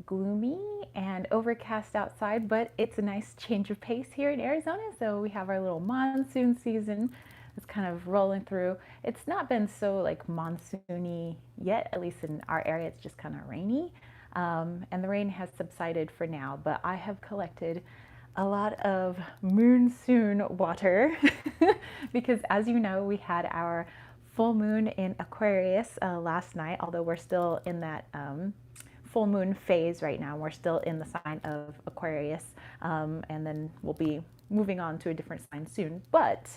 gloomy and overcast outside, but it's a nice change of pace here in Arizona. So we have our little monsoon season. It's kind of rolling through. It's not been so like monsoony yet, at least in our area. It's just kind of rainy. And the rain has subsided for now, but I have collected a lot of monsoon water because, as you know, we had our full moon in Aquarius last night, although we're still in that full moon phase right now. We're still in the sign of Aquarius, and then we'll be moving on to a different sign soon. But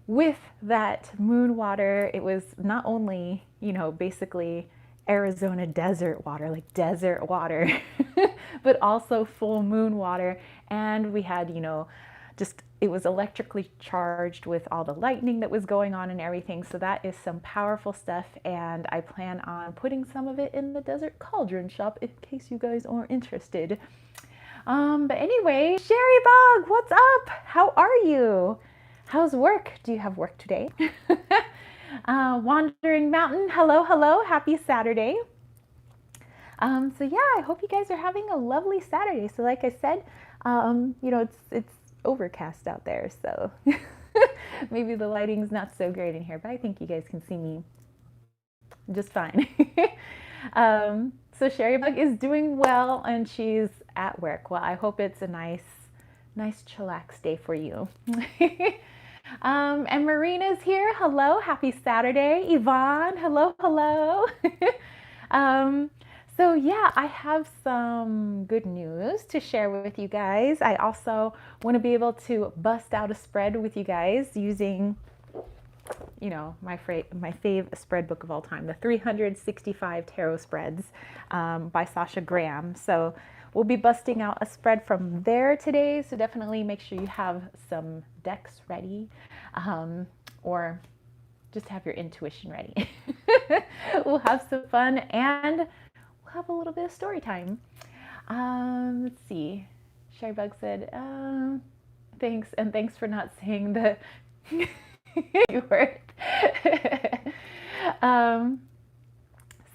with that moon water, it was not only, basically Arizona desert water, like desert water, but also full moon water. And we had, just it was electrically charged with all the lightning that was going on and everything. So that is some powerful stuff. And I plan on putting some of it in the Desert Cauldron shop in case you guys are interested. But anyway, Sherry Bug, what's up? How are you? How's work? Do you have work today? Wandering Mountain, hello, hello, happy Saturday. So yeah, I hope you guys are having a lovely Saturday. So like I said, it's overcast out there, so maybe the lighting's not so great in here, but I think you guys can see me just fine. So Sherry Bug is doing well and she's at work. Well, I hope it's a nice chillax day for you. And Marina's here. Hello, happy Saturday. Yvonne, hello, hello. So yeah, I have some good news to share with you guys. I also want to be able to bust out a spread with you guys using, my fave spread book of all time, the 365 Tarot Spreads by Sasha Graham. So we'll be busting out a spread from there today. So definitely make sure you have some decks ready, or just have your intuition ready. We'll have some fun and we'll have a little bit of story time. Let's see. Sherry Bug said, thanks, and thanks for not saying the word.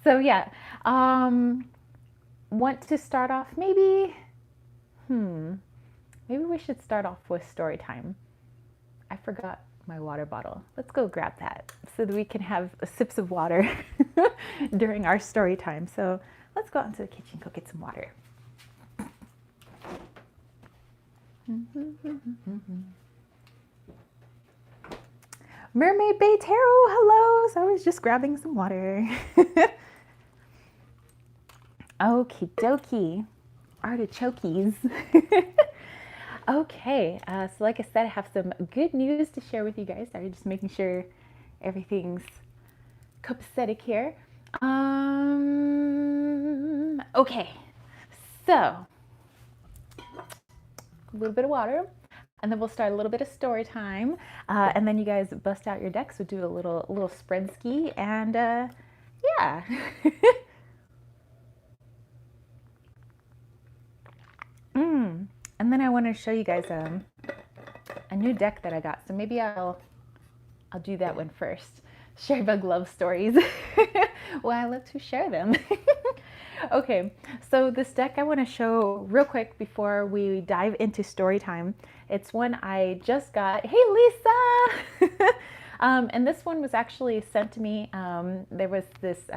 So yeah, want to start off maybe we should start off with story time. I forgot my water bottle. Let's go grab that so that we can have sips of water during our story time. So let's go out into the kitchen, go get some water. Mermaid Bay Tarot, hello. So I was just grabbing some water. Okie dokie, artichokes. Okay, so like I said, I have some good news to share with you guys. I'm just making sure everything's copacetic here. Okay, so a little bit of water, and then we'll start a little bit of story time, and then you guys bust out your decks. We'll do a little spread ski, and yeah. And then I want to show you guys a new deck that I got. So maybe I'll do that one first. Sherry Bug loves stories. Well, I love to share them. Okay, so this deck I want to show real quick before we dive into story time. It's one I just got. Hey, Lisa! And this one was actually sent to me. There was this,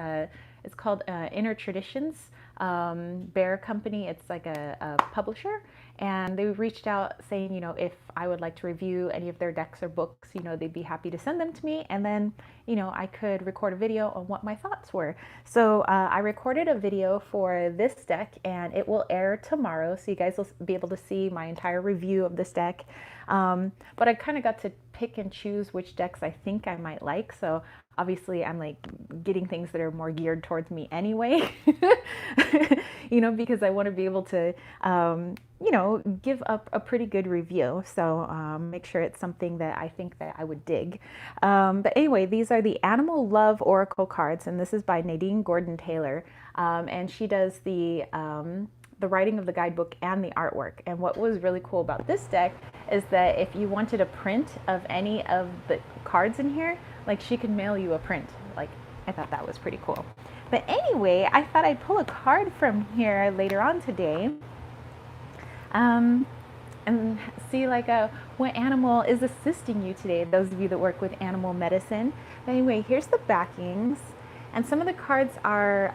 it's called Inner Traditions Bear Company. It's like a publisher. And they reached out saying, if I would like to review any of their decks or books, they'd be happy to send them to me. And then, I could record a video on what my thoughts were. So I recorded a video for this deck and it will air tomorrow. So you guys will be able to see my entire review of this deck. But I kind of got to pick and choose which decks I think I might like. So obviously I'm like getting things that are more geared towards me anyway, because I want to be able to, give up a pretty good review. So make sure it's something that I think that I would dig. But anyway, these are the Animal Love Oracle cards, and this is by Nadine Gordon Taylor. And she does the writing of the guidebook and the artwork. And what was really cool about this deck is that if you wanted a print of any of the cards in here, like she could mail you a print. Like, I thought that was pretty cool. But anyway, I thought I'd pull a card from here later on today, and see like what animal is assisting you today, those of you that work with animal medicine. But anyway, here's the backings, and some of the cards are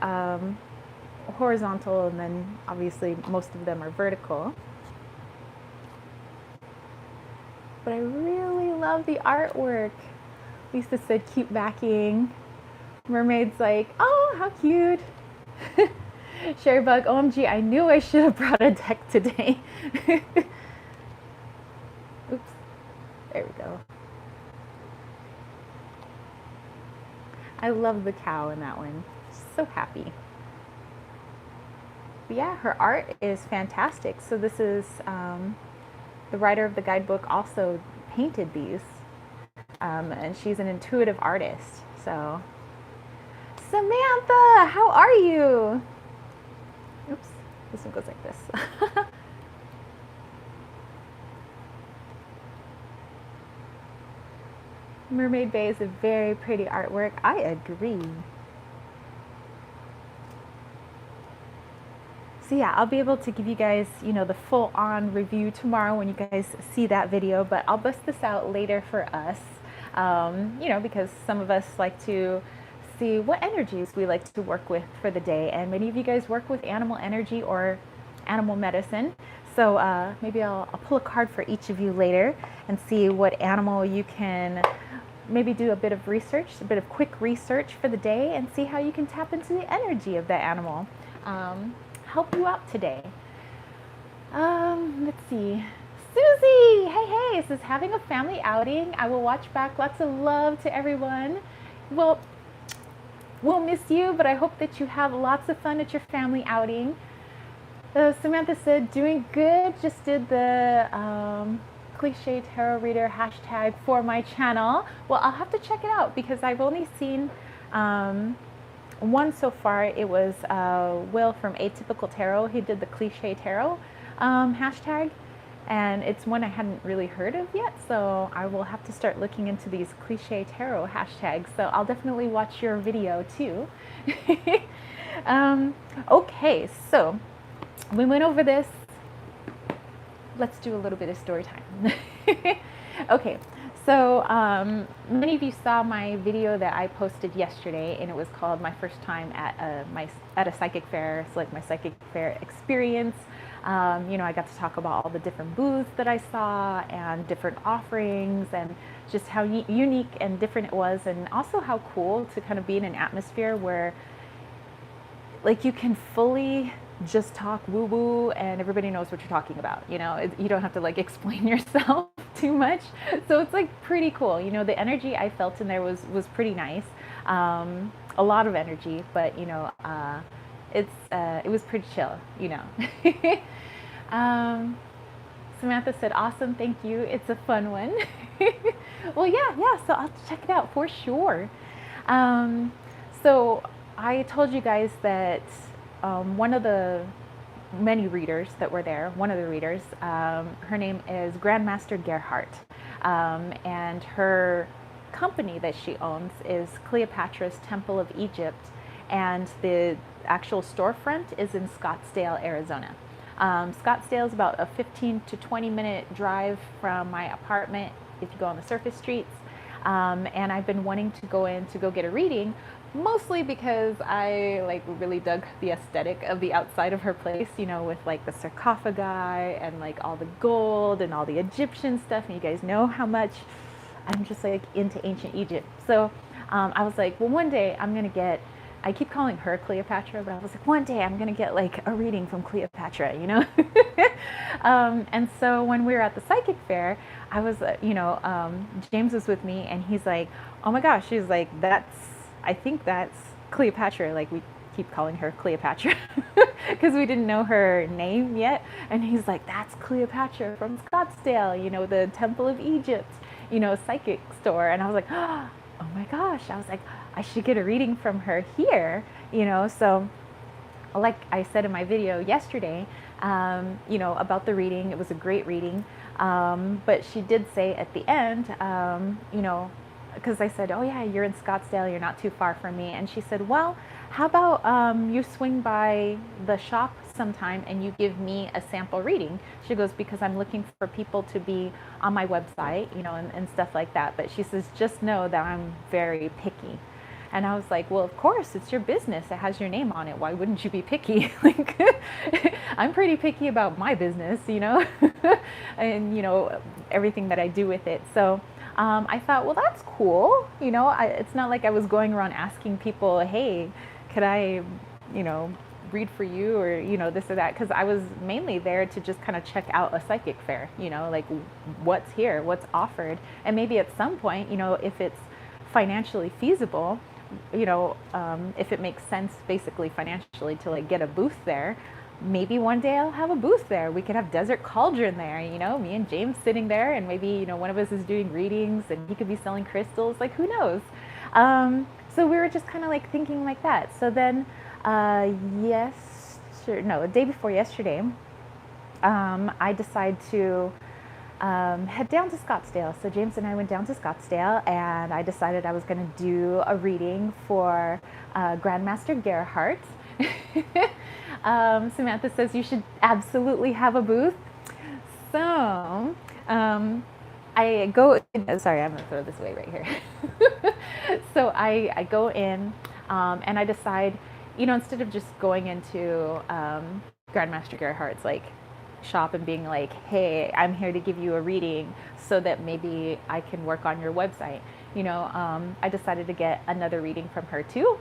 horizontal, and then obviously most of them are vertical. But I really love the artwork. Lisa said cute backing. Mermaid's like, oh, how cute. Sherrybug, OMG, I knew I should have brought a deck today. Oops, there we go. I love the cow in that one. She's so happy. But yeah, her art is fantastic. So this is, the writer of the guidebook also painted these. And she's an intuitive artist. So, Samantha, how are you? Oops, this one goes like this. Mermaid Bay is a very pretty artwork. I agree. So yeah, I'll be able to give you guys, the full-on review tomorrow when you guys see that video, but I'll bust this out later for us, because some of us like to see what energies we like to work with for the day, and many of you guys work with animal energy or animal medicine. So maybe I'll pull a card for each of you later and see what animal you can maybe do a bit of research, a bit of quick research for the day, and see how you can tap into the energy of that animal. Help you out today. Let's see. Susie, hey, it says having a family outing. I will watch back. Lots of love to everyone. Well, we'll miss you, but I hope that you have lots of fun at your family outing. Samantha said, doing good. Just did the cliche tarot reader hashtag for my channel. Well, I'll have to check it out because I've only seen one so far. It was Will from Atypical Tarot. He did the cliche tarot hashtag, and it's one I hadn't really heard of yet, so I will have to start looking into these cliche tarot hashtags. So I'll definitely watch your video too. Okay, so we went over this. Let's do a little bit of story time. Okay, so many of you saw my video that I posted yesterday, and it was called My First Time at a Psychic Fair. It's like my psychic fair experience. I got to talk about all the different booths that I saw and different offerings, and just how unique and different it was, and also how cool to kind of be in an atmosphere where like you can fully just talk woo woo and everybody knows what you're talking about. You don't have to like explain yourself too much. So it's like pretty cool. The energy I felt in there was pretty nice. A lot of energy, but it was pretty chill. Samantha said, awesome, thank you. It's a fun one. Well, yeah. So I'll check it out for sure. So I told you guys that one of the many readers that were there, one of the readers, her name is Grandmaster Gerhardt, and her company that she owns is Cleopatra's Temple of Egypt, and the actual storefront is in Scottsdale, Arizona. Scottsdale is about a 15 to 20 minute drive from my apartment if you go on the surface streets, and I've been wanting to go in to go get a reading, mostly because I like really dug the aesthetic of the outside of her place, with like the sarcophagi and like all the gold and all the Egyptian stuff, and you guys know how much I'm just like into ancient Egypt. So I was like, well, one day I keep calling her Cleopatra, but I was like, one day I'm gonna get like a reading from Cleopatra, and so when we were at the psychic fair, I was, James was with me, and he's like, oh my gosh, she's like, I think that's Cleopatra. Like, we keep calling her Cleopatra because we didn't know her name yet. And he's like, that's Cleopatra from Scottsdale, the Temple of Egypt, psychic store. And I was like, oh my gosh. I was like, I should get a reading from her here, So like I said in my video yesterday, about the reading, it was a great reading. But she did say at the end, because I said, oh yeah, you're in Scottsdale, you're not too far from me. And she said, well, how about you swing by the shop sometime and you give me a sample reading? She goes, because I'm looking for people to be on my website, and stuff like that. But she says, just know that I'm very picky. And I was like, well, of course, it's your business. It has your name on it. Why wouldn't you be picky? Like, I'm pretty picky about my business, and, everything that I do with it. So I thought, well, that's cool. It's not like I was going around asking people, hey, could I, read for you, or, this or that. Because I was mainly there to just kind of check out a psychic fair, like what's here, what's offered. And maybe at some point, if it's financially feasible, if it makes sense basically financially to like get a booth there, maybe one day I'll have a booth there. We could have Desert Cauldron there, me and James sitting there, and maybe, one of us is doing readings and he could be selling crystals, like who knows. So we were just kind of like thinking like that. So then the day before yesterday, I decided to head down to Scottsdale. So James and I went down to Scottsdale, and I decided I was going to do a reading for Grandmaster Gerhardt. Samantha says you should absolutely have a booth. So I go in, sorry, I'm going to throw this away right here. So I go in and I decide, instead of just going into Grandmaster Gerhardt's like shop and being like, hey, I'm here to give you a reading so that maybe I can work on your website. I decided to get another reading from her too,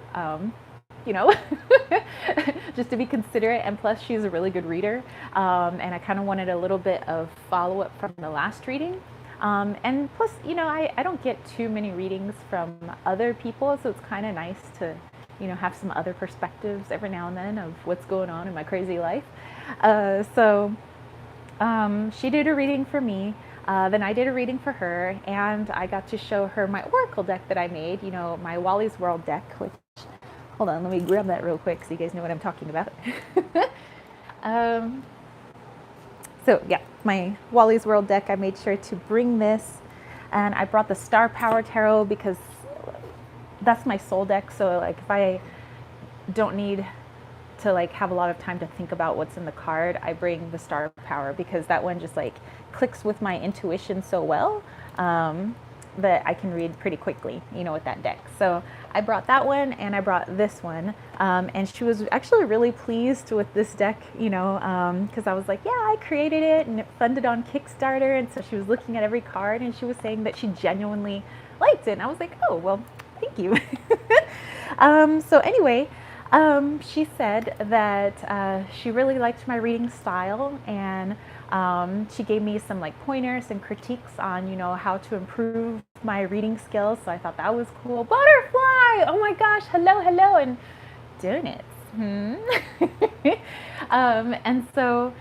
just to be considerate. And plus she's a really good reader. And I kind of wanted a little bit of follow up from the last reading. And plus, I don't get too many readings from other people. So it's kind of nice to, have some other perspectives every now and then of what's going on in my crazy life. So she did a reading for me, then I did a reading for her, and I got to show her my oracle deck that I made, my Wally's World deck, which, hold on, let me grab that real quick so you guys know what I'm talking about. So yeah, my Wally's World deck, I made sure to bring this, and I brought the Star Power Tarot because that's my soul deck. So like if I don't need to like have a lot of time to think about what's in the card, I bring the Star Power because that one just like clicks with my intuition so well that I can read pretty quickly, with that deck. So I brought that one and I brought this one, and she was actually really pleased with this deck, because I was like, yeah, I created it and it funded on Kickstarter, and so she was looking at every card and she was saying that she genuinely liked it, and I was like, oh well, thank you. So anyway, she said that she really liked my reading style, and she gave me some like pointers and critiques on, how to improve my reading skills. So I thought that was cool. Butterfly! Oh my gosh, hello, and donuts. And so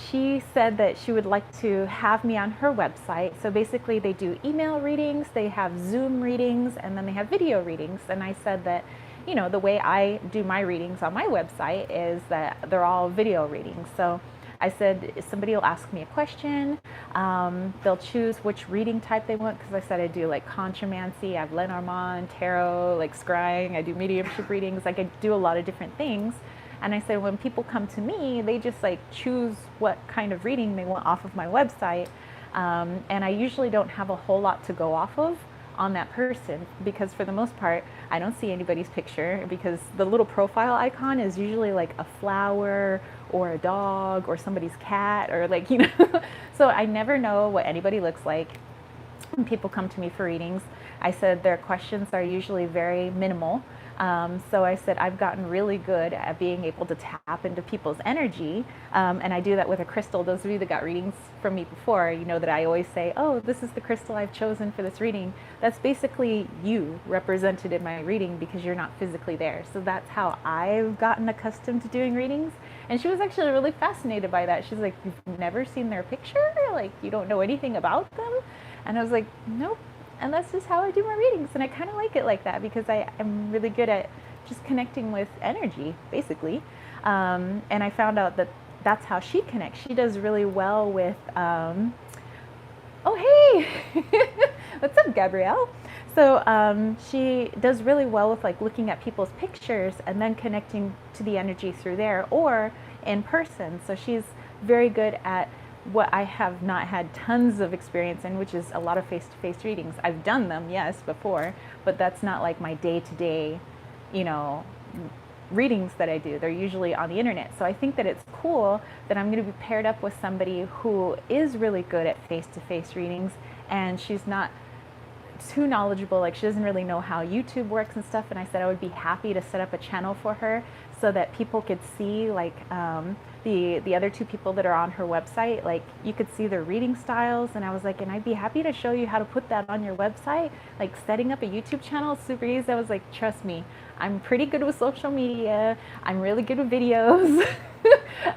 she said that she would like to have me on her website. So basically they do email readings, they have Zoom readings, and then they have video readings. And I said that, the way I do my readings on my website is that they're all video readings. So I said, if somebody will ask me a question, they'll choose which reading type they want, because I said I do like contromancy, I have Lenormand, tarot, like scrying, I do mediumship readings, like I do a lot of different things. And I said, when people come to me, they just like choose what kind of reading they want off of my website. And I usually don't have a whole lot to go off of on that person, because for the most part, I don't see anybody's picture, because the little profile icon is usually like a flower or a dog or somebody's cat, or like, so I never know what anybody looks like when people come to me for readings. I said their questions are usually very minimal. So I said I've gotten really good at being able to tap into people's energy, and I do that with a crystal. Those of you that got readings from me before, you know that I always say, oh, this is the crystal I've chosen for this reading. That's basically you represented in my reading, because you're not physically there. So that's how I've gotten accustomed to doing readings. And she was actually really fascinated by that. She's like, you've never seen their picture? Like, you don't know anything about them? And I was like, nope. And that's just how I do my readings. And I kind of like it like that, because I am really good at just connecting with energy, basically. And I found out that that's how she connects. She does really well with, oh, hey, what's up, Gabrielle? So she does really well with like looking at people's pictures and then connecting to the energy through there or in person. So she's very good at what I have not had tons of experience in, which is a lot of face-to-face readings. I've done them, yes, before, but that's not like my day-to-day, you know, readings that I do. They're usually on the internet. So I think that it's cool that I'm going to be paired up with somebody who is really good at face-to-face readings, and she's not too knowledgeable, like she doesn't really know how YouTube works and stuff. And I said I would be happy to set up a channel for her so that people could see like the other two people that are on her website, like you could see their reading styles. And I was like, and I'd be happy to show you how to put that on your website, like setting up a YouTube channel is super easy. I was like, trust me, I'm pretty good with social media, I'm really good with videos.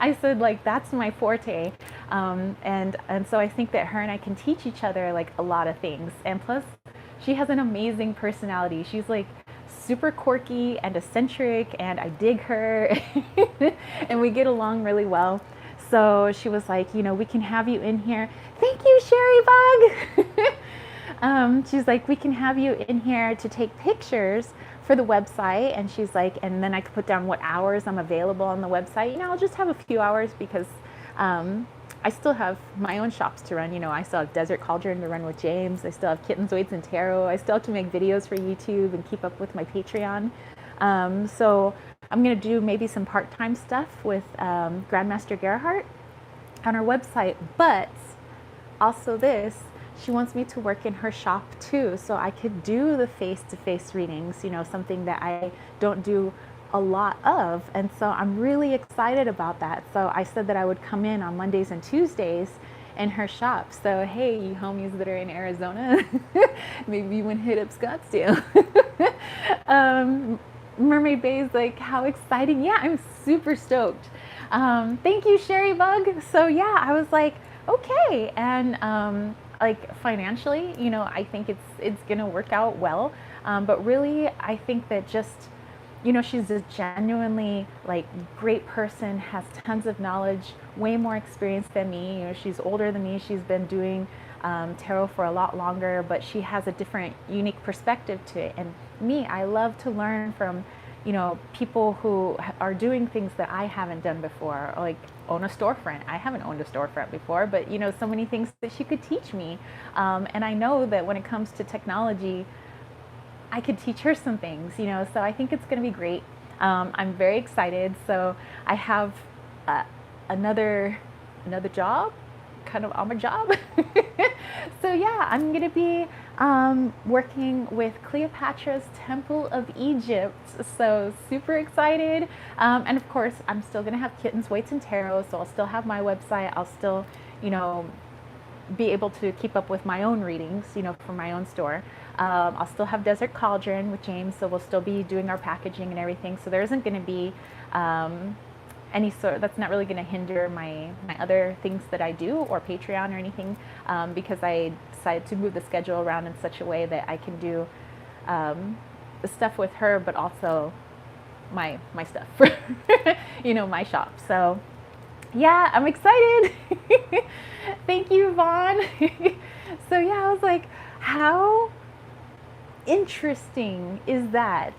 I said, like, that's my forte. And so I think that her and I can teach each other like a lot of things. And plus, she has an amazing personality. She's like super quirky and eccentric, and I dig her. And we get along really well. So she was like, you know, we can have you in here. Thank you, Sherry Bug. She's like, we can have you in here to take pictures for the website. And she's like, and then I could put down what hours I'm available on the website. You know, I'll just have a few hours because I still have my own shops to run. You know, I still have Desert Cauldron to run with James. I still have Kittens, Weights, and Tarot. I still have to make videos for YouTube and keep up with my Patreon. So I'm going to do maybe some part-time stuff with Grandmaster Gerhardt on her website. But also this, she wants me to work in her shop too, so I could do the face-to-face readings, you know, something that I don't do a lot of. And so I'm really excited about that. So I said that I would come in on Mondays and Tuesdays in her shop. So hey, you homies that are in Arizona, maybe you want to hit up Scottsdale. Mermaid Bay is like, how exciting. Yeah, I'm super stoked. Thank you, Sherry Bug. So yeah, I was like, okay. And like financially, you know, I think it's gonna work out well. But really, I think that just, you know, she's a genuinely like great person, has tons of knowledge, way more experience than me. You know, she's older than me. She's been doing tarot for a lot longer, but she has a different, unique perspective to it. And me, I love to learn from, you know, people who are doing things that I haven't done before, like own a storefront. I haven't owned a storefront before, but you know, so many things that she could teach me. And I know that when it comes to technology, I could teach her some things, you know, so I think it's going to be great. I'm very excited. So I have another job, kind of on my job. So yeah, I'm going to be working with Cleopatra's Temple of Egypt. So super excited. And of course, I'm still going to have Kittens, Weights, and Tarot. So I'll still have my website. I'll still, you know, be able to keep up with my own readings, you know, for my own store. I'll still have Desert Cauldron with James, so we'll still be doing our packaging and everything. So there isn't going to be any sort, that's not really going to hinder my other things that I do or Patreon or anything, because I decided to move the schedule around in such a way that I can do the stuff with her, but also my stuff, you know, my shop. So yeah, I'm excited. Thank you, Vaughn. So yeah, I was like, how interesting is that?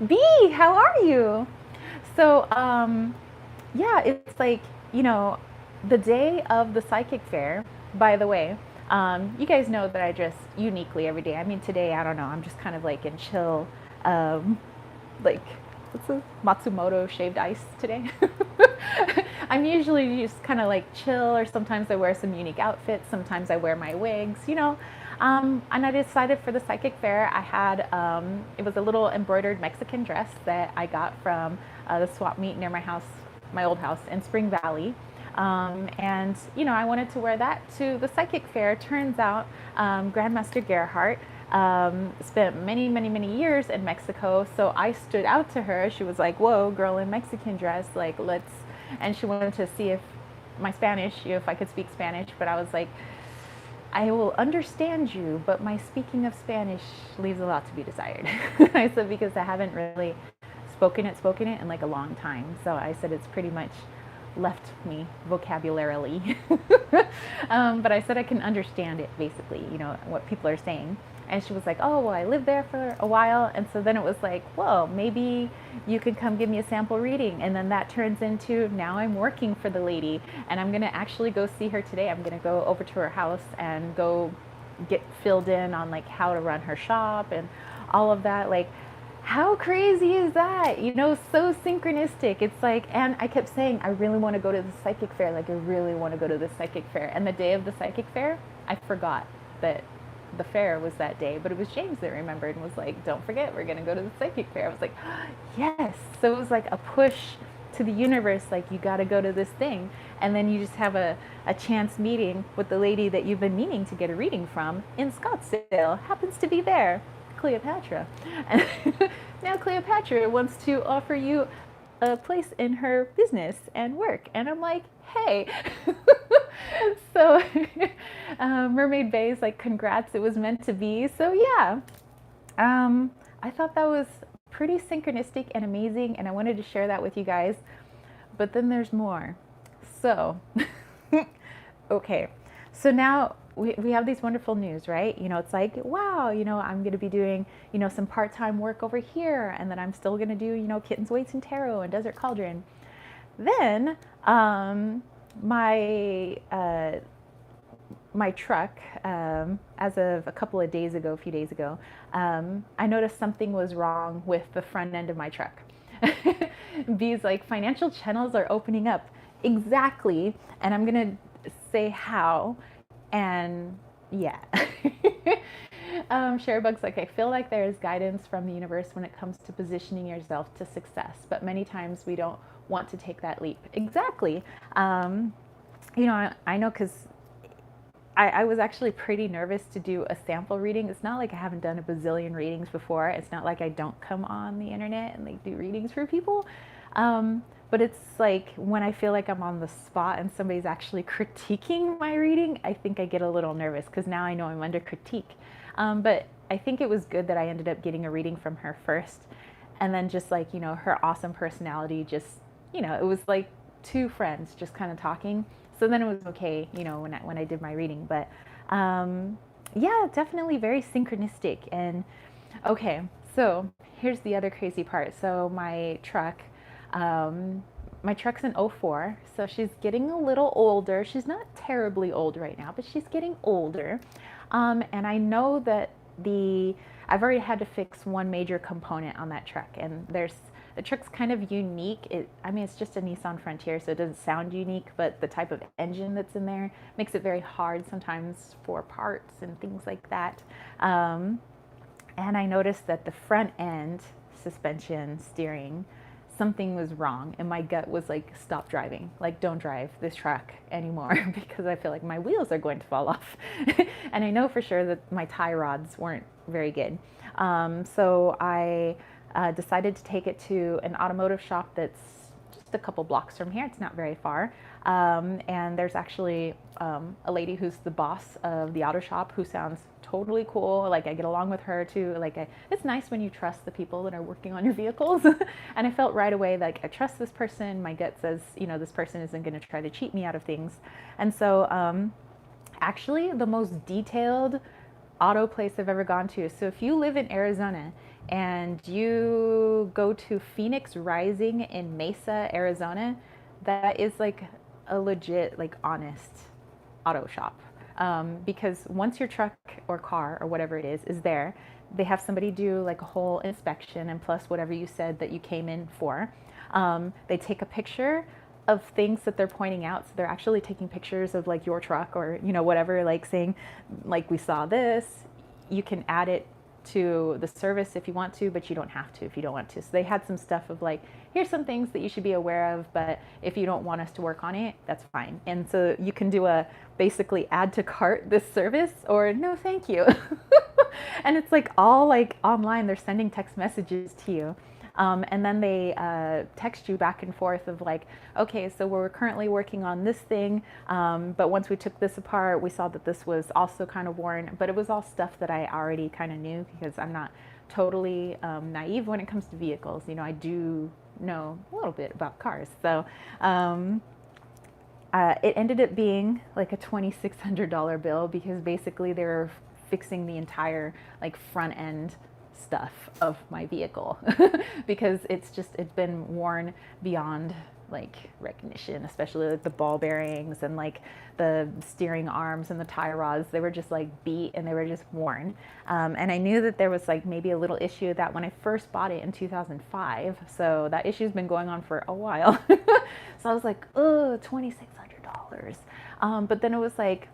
B, how are you? So yeah, it's like, you know, the day of the psychic fair, by the way, you guys know that I dress uniquely every day. I mean, today, I don't know, I'm just kind of like in chill, like, what's a Matsumoto shaved ice today? I'm usually just kind of like chill, or sometimes I wear some unique outfits, sometimes I wear my wigs, you know. And I decided for the psychic fair, I had, it was a little embroidered Mexican dress that I got from the swap meet near my house, my old house in Spring Valley. And, you know, I wanted to wear that to the psychic fair. Turns out Grandmaster Gerhardt spent many, many, many years in Mexico. So I stood out to her. She was like, whoa, girl in Mexican dress, like, let's, and she wanted to see if my Spanish, you know, if I could speak Spanish. But I was like, I will understand you, but my speaking of Spanish leaves a lot to be desired. I said, because I haven't really spoken it in like a long time. So I said, it's pretty much left me vocabularily. But I said I can understand it basically, what people are saying. And she was like, oh, well, I lived there for a while. And so then it was like, well, maybe you could come give me a sample reading. And then that turns into now I'm working for the lady and I'm going to actually go see her today. I'm going to go over to her house and go get filled in on like how to run her shop and all of that. Like, how crazy is that? So synchronistic. It's like, and I kept saying, I really want to go to the psychic fair. Like, I really want to go to the psychic fair. And the day of the psychic fair, I forgot that the fair was that day, but it was James that remembered and was like, don't forget, we're going to go to the psychic fair. I was like, yes. So it was like a push to the universe, like, you got to go to this thing. And then you just have a chance meeting with the lady that you've been meaning to get a reading from in Scottsdale, happens to be there, Cleopatra. And now Cleopatra wants to offer you a place in her business and work. And I'm like, hey. So Mermaid Bay is like, congrats, it was meant to be. So yeah, I thought that was pretty synchronistic and amazing, and I wanted to share that with you guys. But then there's more. So, okay. So now we have these wonderful news, right? It's like, wow, I'm going to be doing, some part-time work over here, and then I'm still going to do, Kittens, Weights, and Tarot and Desert Cauldron. Then my truck, as of a few days ago, I noticed something was wrong with the front end of my truck. These like financial channels are opening up. Exactly. And I'm going to say how. And yeah. Sharebug's like, I feel like there is guidance from the universe when it comes to positioning yourself to success, but many times we don't want to take that leap. Exactly. I know, because I was actually pretty nervous to do a sample reading. It's not like I haven't done a bazillion readings before. It's not like I don't come on the internet and like do readings for people. But it's like when I feel like I'm on the spot and somebody's actually critiquing my reading, I think I get a little nervous because now I know I'm under critique. But I think it was good that I ended up getting a reading from her first. And then just like, her awesome personality, just, it was like two friends just kind of talking. So then it was okay, when I did my reading. But yeah, definitely very synchronistic. And okay, so here's the other crazy part. So my truck's an '04, so she's getting a little older. She's not terribly old right now, but she's getting older. And I know that I've already had to fix one major component on that truck, and the truck's kind of unique. It's just a Nissan Frontier, so it doesn't sound unique, but the type of engine that's in there makes it very hard sometimes for parts and things like that. And I noticed that the front end suspension steering, something was wrong, and my gut was like, stop driving, like don't drive this truck anymore because I feel like my wheels are going to fall off. And I know for sure that my tie rods weren't very good. So I decided to take it to an automotive shop that's just a couple blocks from here. It's not very far. And there's actually a lady who's the boss of the auto shop who sounds totally cool. Like, I get along with her too. Like, it's nice when you trust the people that are working on your vehicles. And I felt right away, like, I trust this person. My gut says, this person isn't going to try to cheat me out of things. And so actually the most detailed auto place I've ever gone to. So if you live in Arizona and you go to Phoenix Rising in Mesa, Arizona, that is like a legit, like, honest auto shop. Because once your truck or car or whatever it is there, they have somebody do like a whole inspection, and plus whatever you said that you came in for. They take a picture of things that they're pointing out. So they're actually taking pictures of like your truck or, whatever, like saying, like, we saw this. You can add it to the service if you want to, but you don't have to if you don't want to. So they had some stuff of like, here's some things that you should be aware of, but if you don't want us to work on it, that's fine. And so you can do a basically add to cart this service or no thank you. And it's like all like online, they're sending text messages to you. And then they text you back and forth of like, okay, so we're currently working on this thing, but once we took this apart, we saw that this was also kind of worn, but it was all stuff that I already kind of knew because I'm not totally naive when it comes to vehicles. I do know a little bit about cars. So It ended up being like a $2,600 bill because basically they were fixing the entire like front end stuff of my vehicle because it's been worn beyond like recognition, especially like the ball bearings and like the steering arms and the tie rods. They were just like beat and they were just worn. And I knew that there was like maybe a little issue with that when I first bought it in 2005. So that issue's been going on for a while. So I was like, oh, $2,600. But then it was like,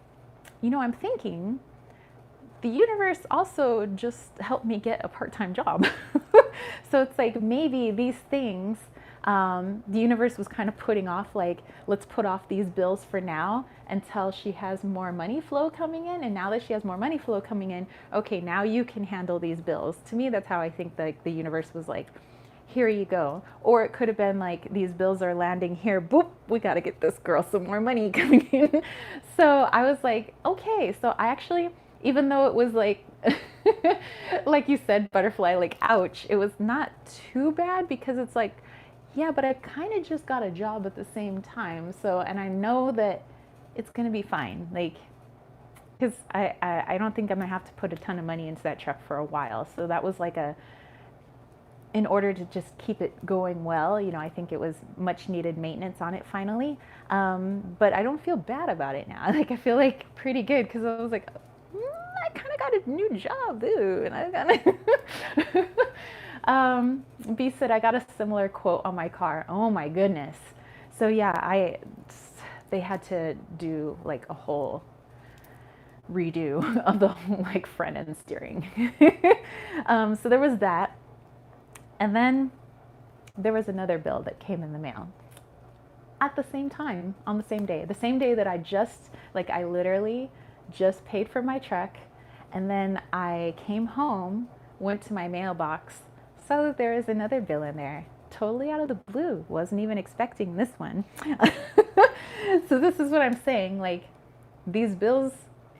I'm thinking the universe also just helped me get a part-time job. So it's like maybe these things, the universe was kind of putting off, like, let's put off these bills for now until she has more money flow coming in. And now that she has more money flow coming in, okay, now you can handle these bills. To me, that's how I think the universe was like, here you go. Or it could have been like, these bills are landing here, boop, we got to get this girl some more money coming in. So I was like, okay. So I actually, even though it was like, like you said, butterfly, like, ouch, it was not too bad because it's like, yeah, but I kind of just got a job at the same time. So, and I know that it's going to be fine. Like, because I don't think I'm going to have to put a ton of money into that truck for a while. So that was like in order to just keep it going well, I think it was much needed maintenance on it finally. But I don't feel bad about it now. Like, I feel like pretty good because I was like, I kind of got a new job, ooh, and I got B said, I got a similar quote on my car. Oh my goodness. So yeah, they had to do like a whole redo of the whole like front end steering. So there was that. And then there was another bill that came in the mail at the same time, on the same day that I literally just paid for my truck. And then I came home, went to my mailbox, saw that there is another bill in there, totally out of the blue. Wasn't even expecting this one. So this is what I'm saying. Like, these bills,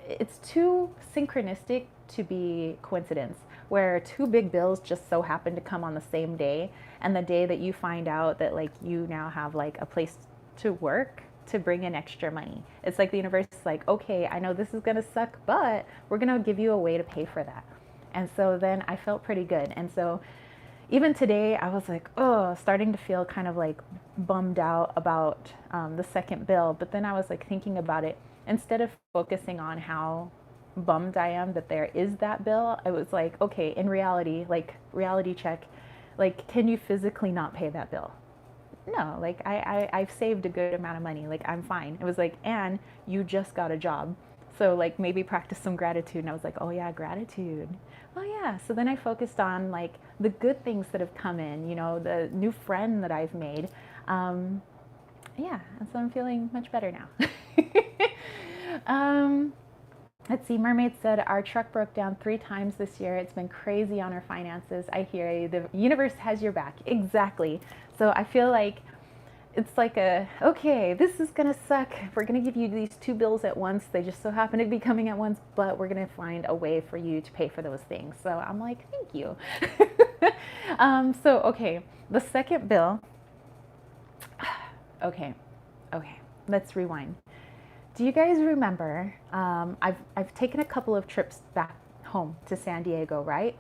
it's too synchronistic to be coincidence, where two big bills just so happen to come on the same day, and the day that you find out that like you now have like a place to work to bring in extra money. It's like the universe is like, okay, I know this is gonna suck, but we're gonna give you a way to pay for that. And so then I felt pretty good. And so even today I was like, oh, starting to feel kind of like bummed out about the second bill. But then I was like thinking about it, instead of focusing on how bummed I am that there is that bill, I was like, okay, in reality, like reality check, like, can you physically not pay that bill? No, like I've saved a good amount of money. Like, I'm fine. It was like, and you just got a job. So like maybe practice some gratitude. And I was like, oh yeah, gratitude. Oh yeah. So then I focused on like the good things that have come in, the new friend that I've made. Yeah. And so I'm feeling much better now. Let's see, Mermaid said, our truck broke down 3 times this year. It's been crazy on our finances. I hear you. The universe has your back. Exactly. So I feel like it's like okay, this is going to suck. We're going to give you these 2 bills at once. They just so happen to be coming at once, but we're going to find a way for you to pay for those things. So I'm like, thank you. So, okay, the second bill. Okay, let's rewind. Do you guys remember, I've taken a couple of trips back home to San Diego, right?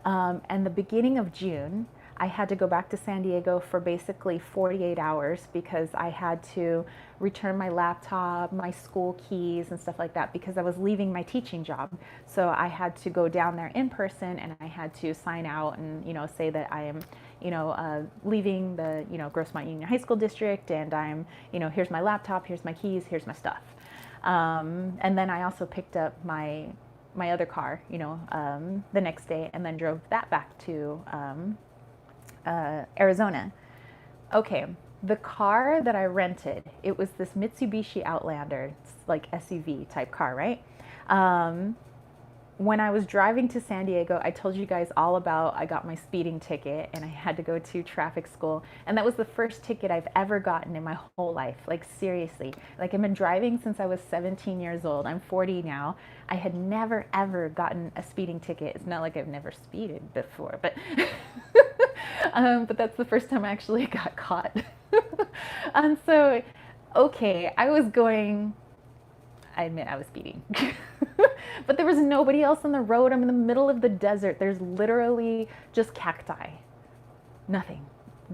And the beginning of June, I had to go back to San Diego for basically 48 hours because I had to return my laptop, my school keys and stuff like that because I was leaving my teaching job. So I had to go down there in person and I had to sign out and, say that I am, leaving the, Grossmont Union High School District, and I'm, here's my laptop, here's my keys, here's my stuff. And then I also picked up my other car, the next day, and then drove that back to Arizona. Okay, the car that I rented, it was this Mitsubishi Outlander, it's like SUV type car, right? When I was driving to San Diego, I told you guys all about, I got my speeding ticket and I had to go to traffic school. And that was the first ticket I've ever gotten in my whole life. Like, seriously, like, I've been driving since I was 17 years old. I'm 40 now. I had never, ever gotten a speeding ticket. It's not like I've never speeded before, but, but that's the first time I actually got caught. And so Okay, I admit I was speeding. But there was nobody else on the road. I'm in the middle of the desert. There's literally just cacti. Nothing.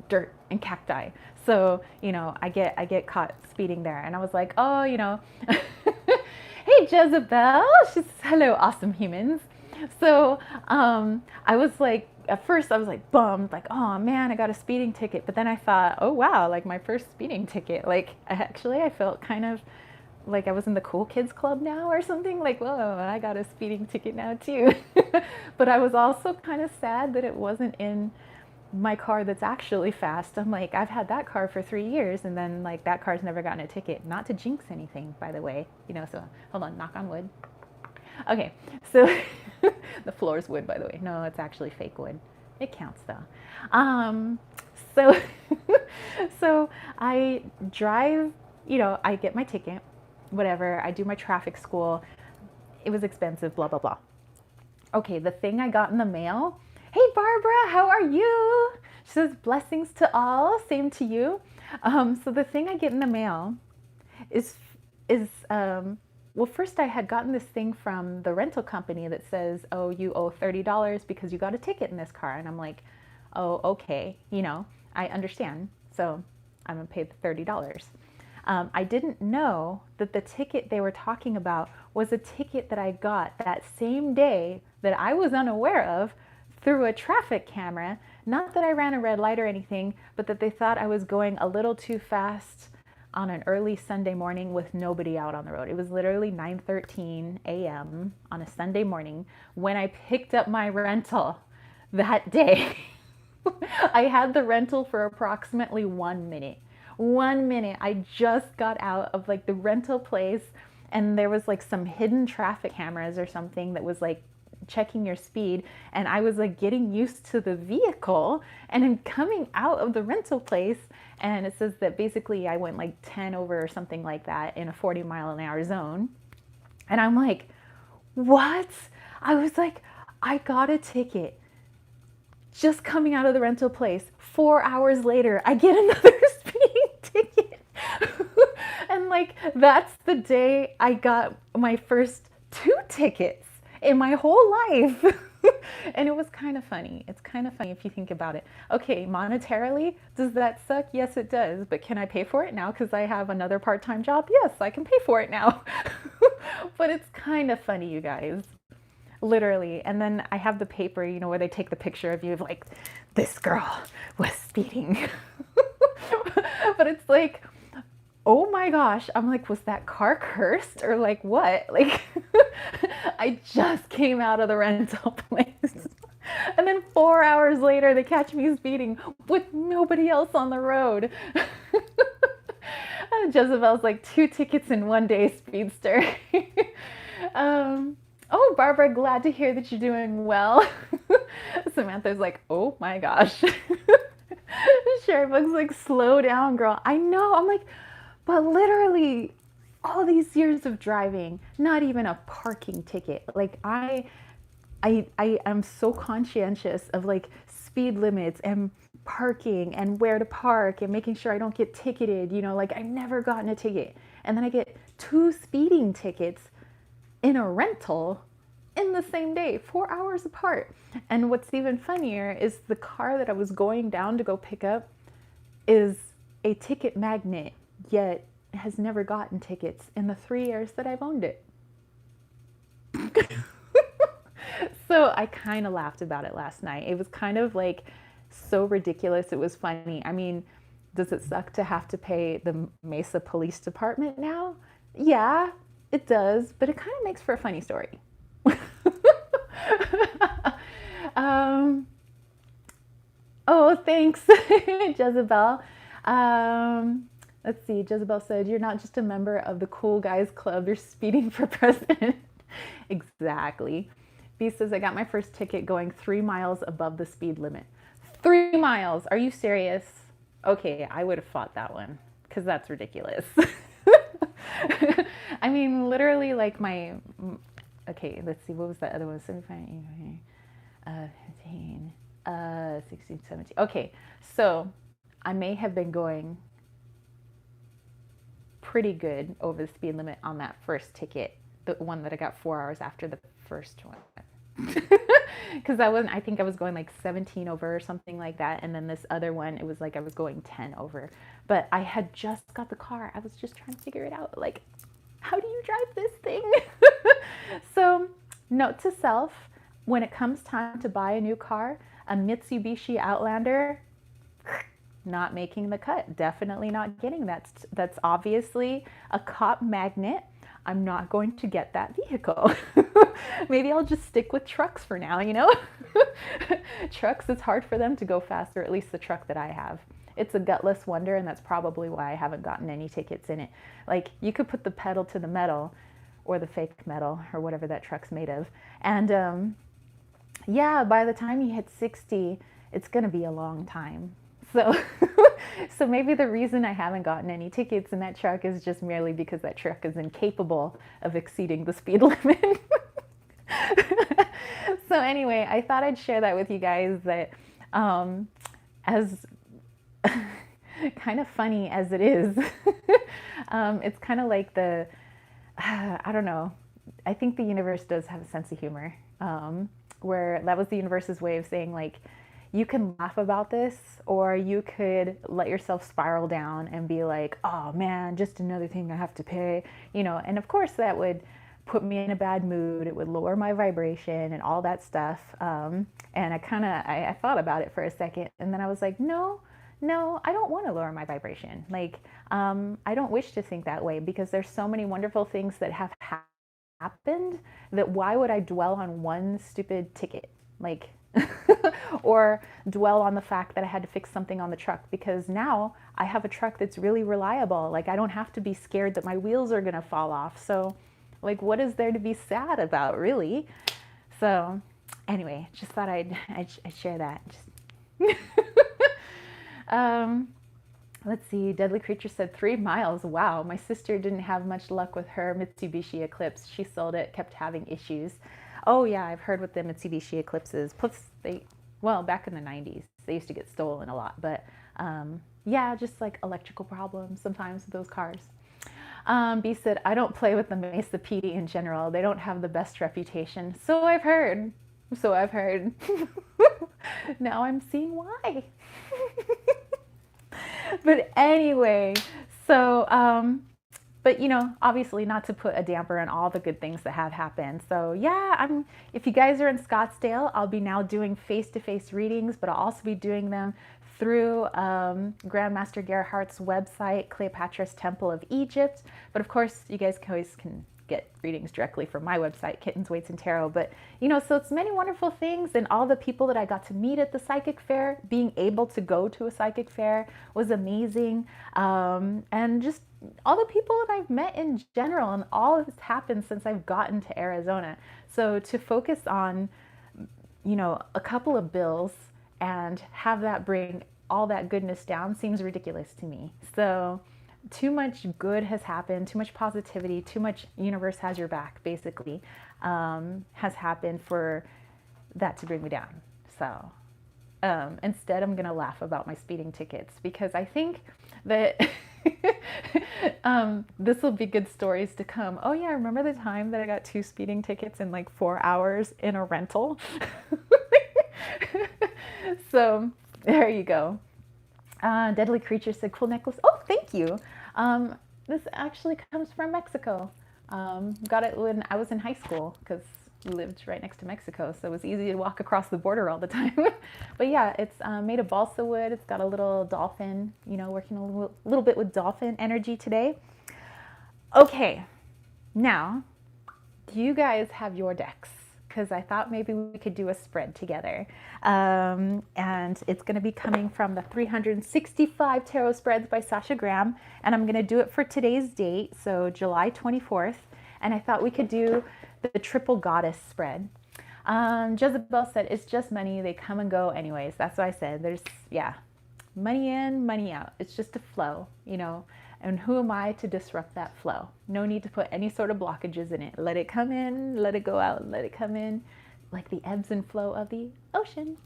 Dirt and cacti. So, I get caught speeding there. And I was like, oh, hey Jezebel. She says, hello, awesome humans. So I was like, at first I was like bummed, like, oh man, I got a speeding ticket. But then I thought, oh wow, like my first speeding ticket. Like actually, I felt kind of like I was in the cool kids club now or something. Like, whoa, I got a speeding ticket now too. But I was also kind of sad that it wasn't in my car that's actually fast. I'm like, I've had that car for 3 years, and then like that car's never gotten a ticket. Not to jinx anything, by the way. So hold on, knock on wood. Okay, so the floor is wood, by the way. No, it's actually fake wood. It counts though. So, so I drive. I get my ticket, whatever. I do my traffic school. It was expensive. Blah blah blah. Okay, the thing I got in the mail. Hey Barbara, how are you? She says blessings to all. Same to you. So the thing I get in the mail is well, first I had gotten this thing from the rental company that says, oh, you owe $30 because you got a ticket in this car. And I'm like, oh, okay, I understand. So I'm gonna pay the $30. I didn't know that the ticket they were talking about was a ticket that I got that same day that I was unaware of through a traffic camera. Not that I ran a red light or anything, but that they thought I was going a little too fast on an early Sunday morning with nobody out on the road. It was literally 9:13 a.m. on a Sunday morning when I picked up my rental that day. I had the rental for approximately 1 minute. 1 minute. I just got out of like the rental place, and there was like some hidden traffic cameras or something that was like checking your speed, and I was like getting used to the vehicle, and I'm coming out of the rental place, and it says that basically I went like 10 over or something like that in a 40-mile-an-hour zone. And I'm like, what? I was like, I got a ticket just coming out of the rental place. 4 hours later, I get another speeding ticket. And like, that's the day I got my first 2 tickets in my whole life. And it was kind of funny. It's kind of funny if you think about it. Okay, monetarily, does that suck? Yes, it does. But can I pay for it now because I have another part-time job? Yes, I can pay for it now. But it's kind of funny, you guys. Literally. And then I have the paper, where they take the picture of you of like, this girl was speeding. But it's like, oh my gosh. I'm like, was that car cursed or like what? Like, I just came out of the rental place. And then 4 hours later, they catch me speeding with nobody else on the road. Jezebel's like 2 tickets in 1 day, speedster. Oh, Barbara, glad to hear that you're doing well. Samantha's like, oh my gosh. Sherry-Bug's like, slow down, girl. I know. I'm like, but literally all these years of driving, not even a parking ticket. Like I am so conscientious of like speed limits and parking and where to park and making sure I don't get ticketed. Like I've never gotten a ticket. And then I get 2 speeding tickets in a rental in the same day, 4 hours apart. And what's even funnier is the car that I was going down to go pick up is a ticket magnet, yet has never gotten tickets in the 3 years that I've owned it. So I kind of laughed about it last night. It was kind of like so ridiculous. It was funny. I mean, does it suck to have to pay the Mesa Police Department now? Yeah, it does, but it kind of makes for a funny story. Oh, thanks, Jezebel. Let's see. Jezebel said, you're not just a member of the cool guys club, you're speeding for president. Exactly. B says, I got my first ticket going 3 miles above the speed limit. 3 miles. Are you serious? Okay, I would have fought that one because that's ridiculous. I mean, literally like okay, let's see. What was that other one? 75, 15, 16, 17. Okay, so I may have been going pretty good over the speed limit on that first ticket, the one that I got 4 hours after the first one. Because I think I was going like 17 over or something like that. And then this other one, it was like I was going 10 over. But I had just got the car. I was just trying to figure it out. Like, how do you drive this thing? So, note to self, when it comes time to buy a new car, a Mitsubishi Outlander, not making the cut. Definitely not getting that. That's obviously a cop magnet. I'm not going to get that vehicle. Maybe I'll just stick with trucks for now, you know? Trucks, it's hard for them to go fast, or at least the truck that I have. It's a gutless wonder, and that's probably why I haven't gotten any tickets in it. Like, you could put the pedal to the metal, or the fake metal, or whatever that truck's made of. And yeah, by the time you hit 60, it's going to be a long time. So, so maybe the reason I haven't gotten any tickets in that truck is just merely because that truck is incapable of exceeding the speed limit. So anyway, I thought I'd share that with you guys, that as kind of funny as it is, it's kind of like I don't know, I think the universe does have a sense of humor, where that was the universe's way of saying, like, you can laugh about this, or you could let yourself spiral down and be like, oh man, just another thing I have to pay, you know. And of course that would put me in a bad mood. It would lower my vibration and all that stuff. And I thought about it for a second, and then I was like, no, I don't want to lower my vibration. Like, I don't wish to think that way, because there's so many wonderful things that have happened that why would I dwell on one stupid ticket? Like, or dwell on the fact that I had to fix something on the truck, because now I have a truck that's really reliable. Like, I don't have to be scared that my wheels are going to fall off. So, like, what is there to be sad about, really? So, anyway, just thought I'd share that. Let's see. Deadly Creature said 3 miles. Wow. My sister didn't have much luck with her Mitsubishi Eclipse. She sold it, kept having issues. Oh yeah, I've heard with the Mitsubishi Eclipses. Plus, back in the 90s, they used to get stolen a lot. But yeah, just like electrical problems sometimes with those cars. B said, I don't play with the Mesa PD in general. They don't have the best reputation. So I've heard. Now I'm seeing why. But anyway, so, but you know, obviously not to put a damper on all the good things that have happened. So yeah, if you guys are in Scottsdale, I'll be now doing face-to-face readings, but I'll also be doing them through Grandmaster Gerhardt's website, Cleopatra's Temple of Egypt. But of course, you guys can get readings directly from my website, Kittens, Weights, and Tarot. But you know, so it's many wonderful things, and all the people that I got to meet at the psychic fair, being able to go to a psychic fair was amazing. And just all the people that I've met in general, and all of this happened since I've gotten to Arizona. So to focus on, you know, a couple of bills and have that bring all that goodness down seems ridiculous to me. So too much good has happened, too much positivity, too much universe has your back, basically, has happened for that to bring me down. So instead, I'm going to laugh about my speeding tickets, because I think that this will be good stories to come. Oh yeah, remember the time that I got 2 speeding tickets in like 4 hours in a rental? So there you go. Deadly Creature said, cool necklace. Oh, thank you. This actually comes from Mexico. Got it when I was in high school, because we lived right next to Mexico, so it was easy to walk across the border all the time. But yeah, it's made of balsa wood. It's got a little dolphin, you know, working a little bit with dolphin energy today. Okay, now, do you guys have your decks? Because I thought maybe we could do a spread together. And it's going to be coming from the 365 Tarot Spreads by Sasha Graham. And I'm going to do it for today's date, so July 24th. And I thought we could do the Triple Goddess spread. Jezebel said, it's just money. They come and go anyways. That's what I said. There's, yeah, money in, money out. It's just a flow, you know. And who am I to disrupt that flow? No need to put any sort of blockages in it. Let it come in, let it go out, let it come in, like the ebbs and flow of the ocean.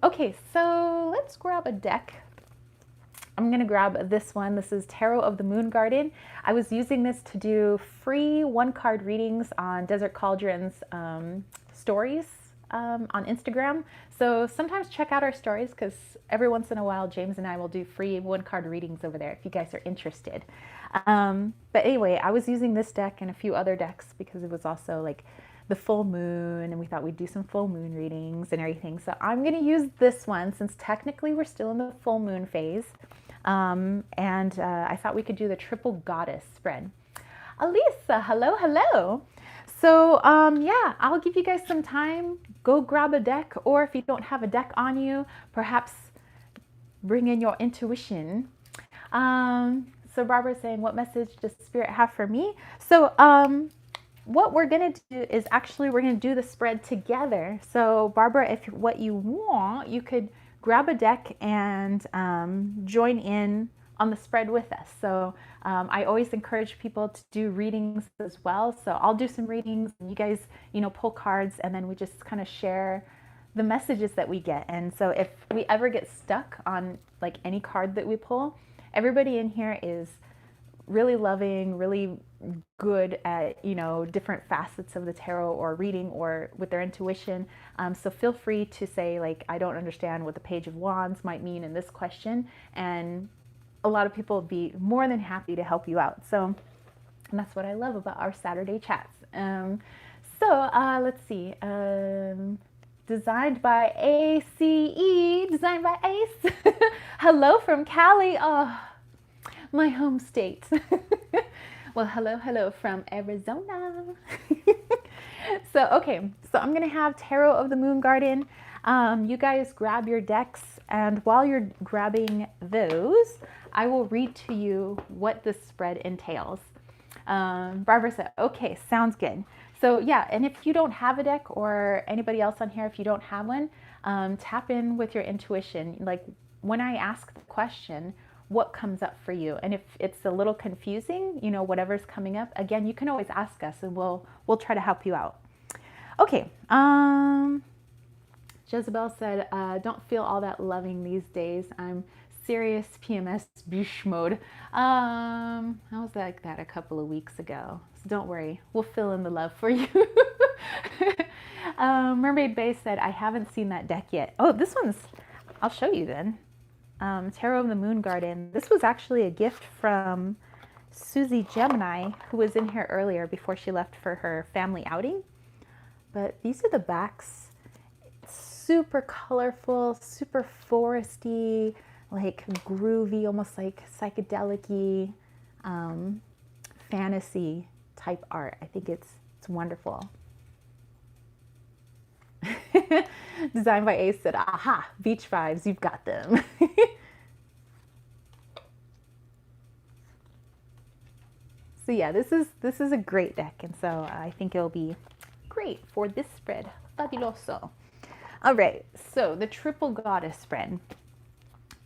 Okay, so let's grab a deck I'm gonna grab this one. This is Tarot of the Moon Garden. I was using this to do free one-card readings on Desert Cauldron's stories on Instagram. So sometimes check out our stories because every once in a while, James and I will do free one-card readings over there if you guys are interested. But anyway, I was using this deck and a few other decks because it was also like the full moon and we thought we'd do some full moon readings and everything. So I'm going to use this one since technically we're still in the full moon phase. I thought we could do the triple goddess spread. Elisa, hello, hello. So yeah, I'll give you guys some time. Go grab a deck, or if you don't have a deck on you, perhaps bring in your intuition. So Barbara's saying, what message does Spirit have for me? So what we're gonna do is actually we're gonna do the spread together. So Barbara, if what you want, you could grab a deck and join in on the spread with us. So I always encourage people to do readings as well. So I'll do some readings and you guys, pull cards and then we just kind of share the messages that we get. And so if we ever get stuck on like any card that we pull, everybody in here is really loving, really good at, different facets of the tarot or reading or with their intuition. So feel free to say like, I don't understand what the Page of Wands might mean in this question. And a lot of people would be more than happy to help you out. So and that's what I love about our Saturday chats. Let's see. Designed by ACE, designed by Ace. Hello from Cali. Oh, my home state. Well, hello from Arizona. Okay, so I'm gonna have Tarot of the Moon Garden. You guys grab your decks, and while you're grabbing those, I will read to you what this spread entails. Barbara said, okay, sounds good. So yeah, and if you don't have a deck or anybody else on here, if you don't have one, tap in with your intuition. Like when I ask the question, what comes up for you? And if it's a little confusing, whatever's coming up, again, you can always ask us and we'll try to help you out. Okay. Jezebel said, don't feel all that loving these days. I'm serious PMS bish mode. I was like that a couple of weeks ago. So don't worry, we'll fill in the love for you. Mermaid Bay said, I haven't seen that deck yet. Oh, this one's, I'll show you then. Tarot of the Moon Garden. This was actually a gift from Susie Gemini, who was in here earlier before she left for her family outing. But these are the backs. It's super colorful, super foresty, like groovy, almost like psychedelic-y, fantasy type art. I think it's wonderful. Designed by Ace said, aha, beach vibes, you've got them. So yeah, this is a great deck, and so I think it'll be great for this spread. Fabuloso. All right, so the triple goddess spread.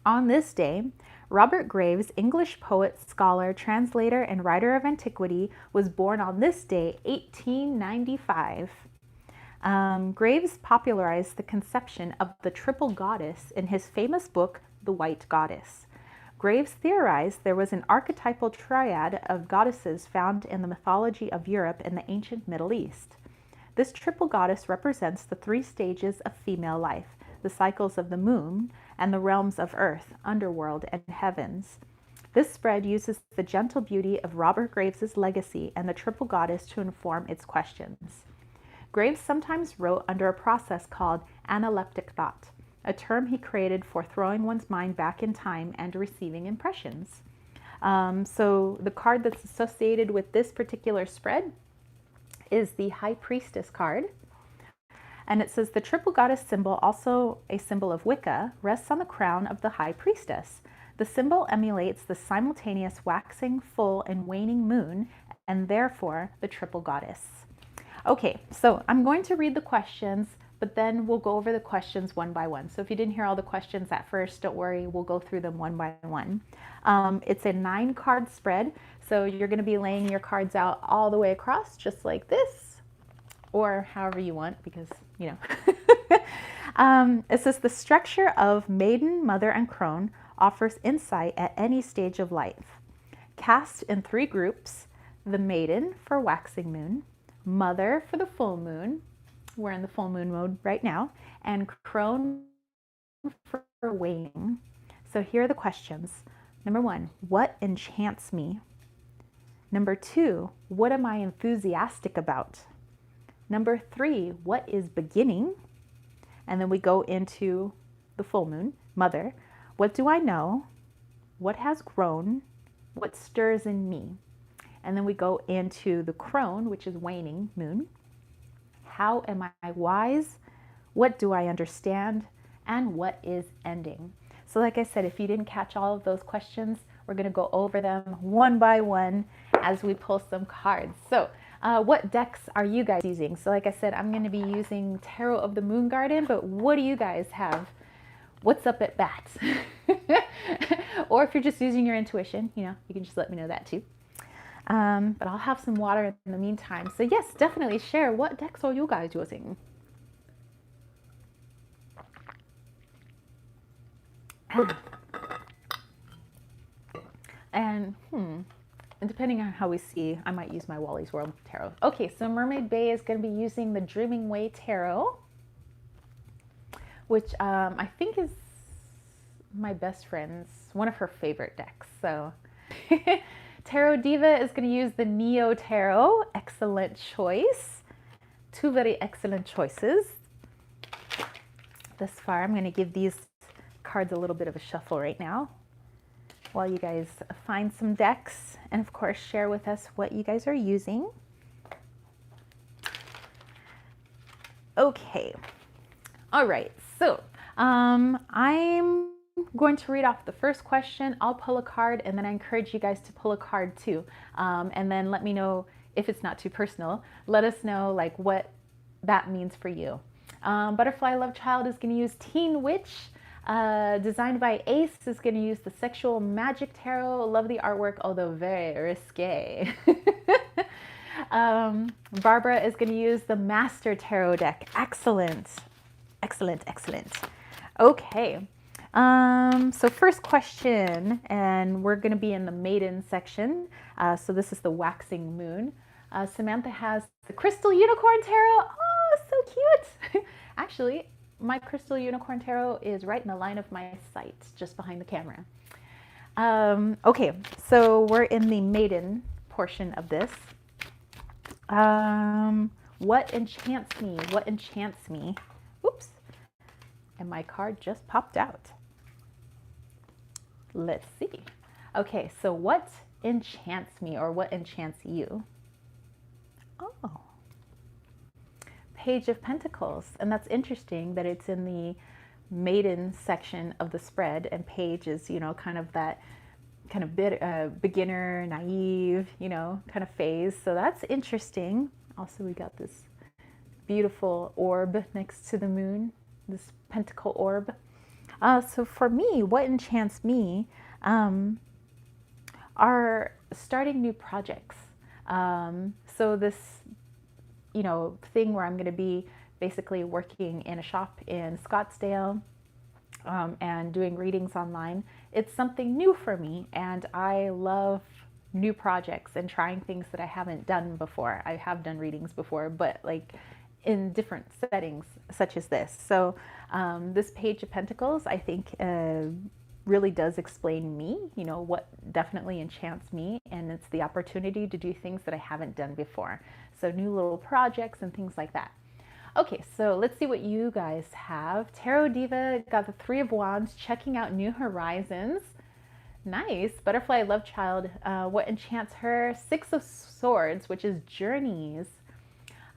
On this day, Robert Graves, English poet, scholar, translator, and writer of antiquity, was born on this day, 1895. Graves popularized the conception of the triple goddess in his famous book, The White Goddess. Graves theorized there was an archetypal triad of goddesses found in the mythology of Europe and the ancient Middle East. This triple goddess represents the three stages of female life, the cycles of the moon, and the realms of earth, underworld, and heavens. This spread uses the gentle beauty of Robert Graves's legacy and the triple goddess to inform its questions. Graves sometimes wrote under a process called analeptic thought, a term he created for throwing one's mind back in time and receiving impressions. So the card that's associated with this particular spread is the High Priestess card. And it says the triple goddess symbol, also a symbol of Wicca, rests on the crown of the High Priestess. The symbol emulates the simultaneous waxing, full, and waning moon, and therefore the triple goddess. Okay, so I'm going to read the questions, but then we'll go over the questions one by one. So if you didn't hear all the questions at first, don't worry, we'll go through them one by one. It's a 9-card spread, so you're going to be laying your cards out all the way across, just like this, or however you want, because, you know. It says the structure of maiden, mother, and crone, offers insight at any stage of life. Cast in 3 groups: the maiden for waxing moon, mother for the full moon, we're in the full moon mode right now, and crone for waning. So here are the questions. Number 1, what enchants me? Number 2, what am I enthusiastic about? Number 3, what is beginning? And then we go into the full moon, mother. What do I know? What has grown? What stirs in me? And then we go into the crone, which is waning moon. How am I wise? What do I understand? And what is ending? So like I said, if you didn't catch all of those questions, we're going to go over them one by one as we pull some cards. So what decks are you guys using? So like I said, I'm going to be using Tarot of the Moon Garden, but what do you guys have? What's up at bat? Or if you're just using your intuition, you can just let me know that too. But I'll have some water in the meantime. So yes, definitely share, what decks are you guys using? And depending on how we see, I might use my Wally's World Tarot. Okay, so Mermaid Bay is going to be using the Dreaming Way Tarot, which I think is my best friend's, one of her favorite decks. So Tarot Diva is going to use the Neo Tarot. Excellent choice. 2 very excellent choices thus far. I'm going to give these cards a little bit of a shuffle right now while you guys find some decks, and of course share with us what you guys are using. Okay, all right, so I'm going to read off the first question. I'll pull a card, and then I encourage you guys to pull a card too, and then let me know if it's not too personal. Let us know like what that means for you. Butterfly Love Child is going to use Teen Witch. Designed by Ace is going to use the Sexual Magic Tarot. Love the artwork, although very risque. Barbara is going to use the Master Tarot deck. Excellent. Excellent, excellent. Okay. So first question, and we're going to be in the maiden section. So this is the waxing moon. Samantha has the Crystal Unicorn Tarot. Oh, so cute. Actually, my Crystal Unicorn Tarot is right in the line of my sight, just behind the camera. Okay, so we're in the maiden portion of this. What enchants me? What enchants me? Oops. And my card just popped out. Let's see. Okay, so what enchants me, or what enchants you? Oh. Page of Pentacles, and that's interesting that it's in the maiden section of the spread, and page is, kind of that kind of beginner, naive, kind of phase. So that's interesting. Also, we got this beautiful orb next to the moon, this pentacle orb. So for me, what enchants me are starting new projects. So this thing where I'm going to be basically working in a shop in Scottsdale and doing readings online. It's something new for me, and I love new projects and trying things that I haven't done before. I have done readings before, but like in different settings such as this. So this Page of Pentacles, I think really does explain me, what definitely enchants me, and it's the opportunity to do things that I haven't done before. So new little projects and things like that. Okay, so let's see what you guys have. Tarot Diva got the 3 of Wands, checking out new horizons. Nice. Butterfly Love Child, what enchants her? 6 of Swords, which is journeys.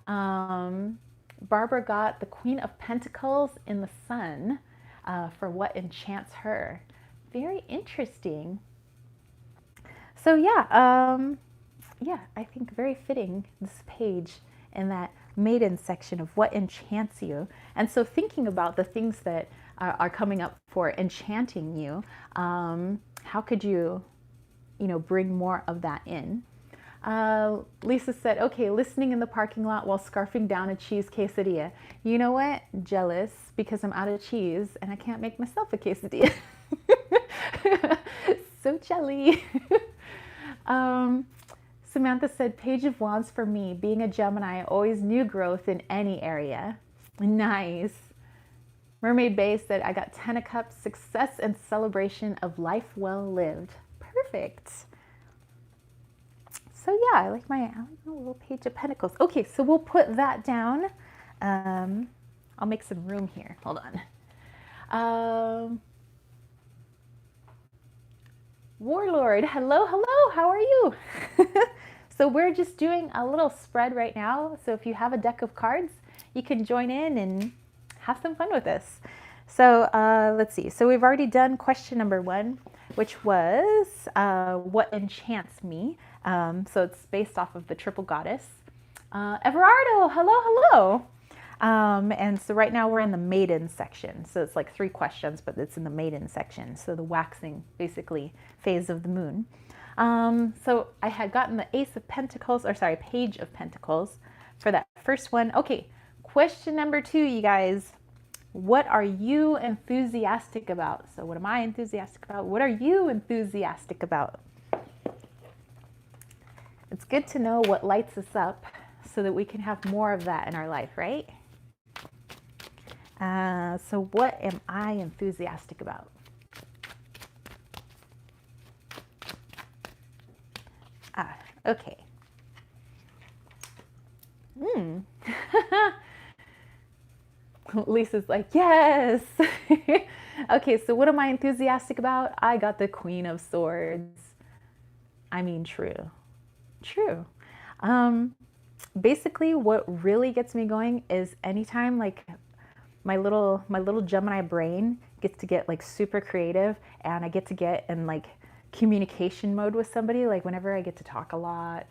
Barbara got the Queen of Pentacles in the Sun for what enchants her. Very interesting. So yeah, I think very fitting, this page in that maiden section of what enchants you. And so thinking about the things that are coming up for enchanting you, how could you, bring more of that in? Lisa said, okay, listening in the parking lot while scarfing down a cheese quesadilla. You know what? Jealous, because I'm out of cheese and I can't make myself a quesadilla. So jelly. um, Samantha said, Page of Wands for me. Being a Gemini, always new growth in any area. Nice. Mermaid Bay said, I got 10 of Cups, success and celebration of life well lived. Perfect. So yeah, I like my little Page of Pentacles. Okay, so we'll put that down. I'll make some room here. Hold on. Warlord, hello, hello, how are you? So we're just doing a little spread right now. So if you have a deck of cards, you can join in and have some fun with us. So let's see. So we've already done question number 1, which was what enchants me? So it's based off of the triple goddess. Everardo, hello, hello. And so right now we're in the maiden section. So it's like 3 questions, but it's in the maiden section. So the waxing, basically, phase of the moon. So I had gotten the Ace of Pentacles, or sorry, Page of Pentacles for that first one. Okay, question number 2, you guys. What are you enthusiastic about? So what am I enthusiastic about? What are you enthusiastic about? It's good to know what lights us up so that we can have more of that in our life, right? So what am I enthusiastic about? Okay. Lisa's like, yes. Okay, so what am I enthusiastic about? I got the Queen of Swords. I mean, true. Basically, what really gets me going is anytime like my little Gemini brain gets to get like super creative, and I get to get in like communication mode with somebody, like whenever I get to talk a lot,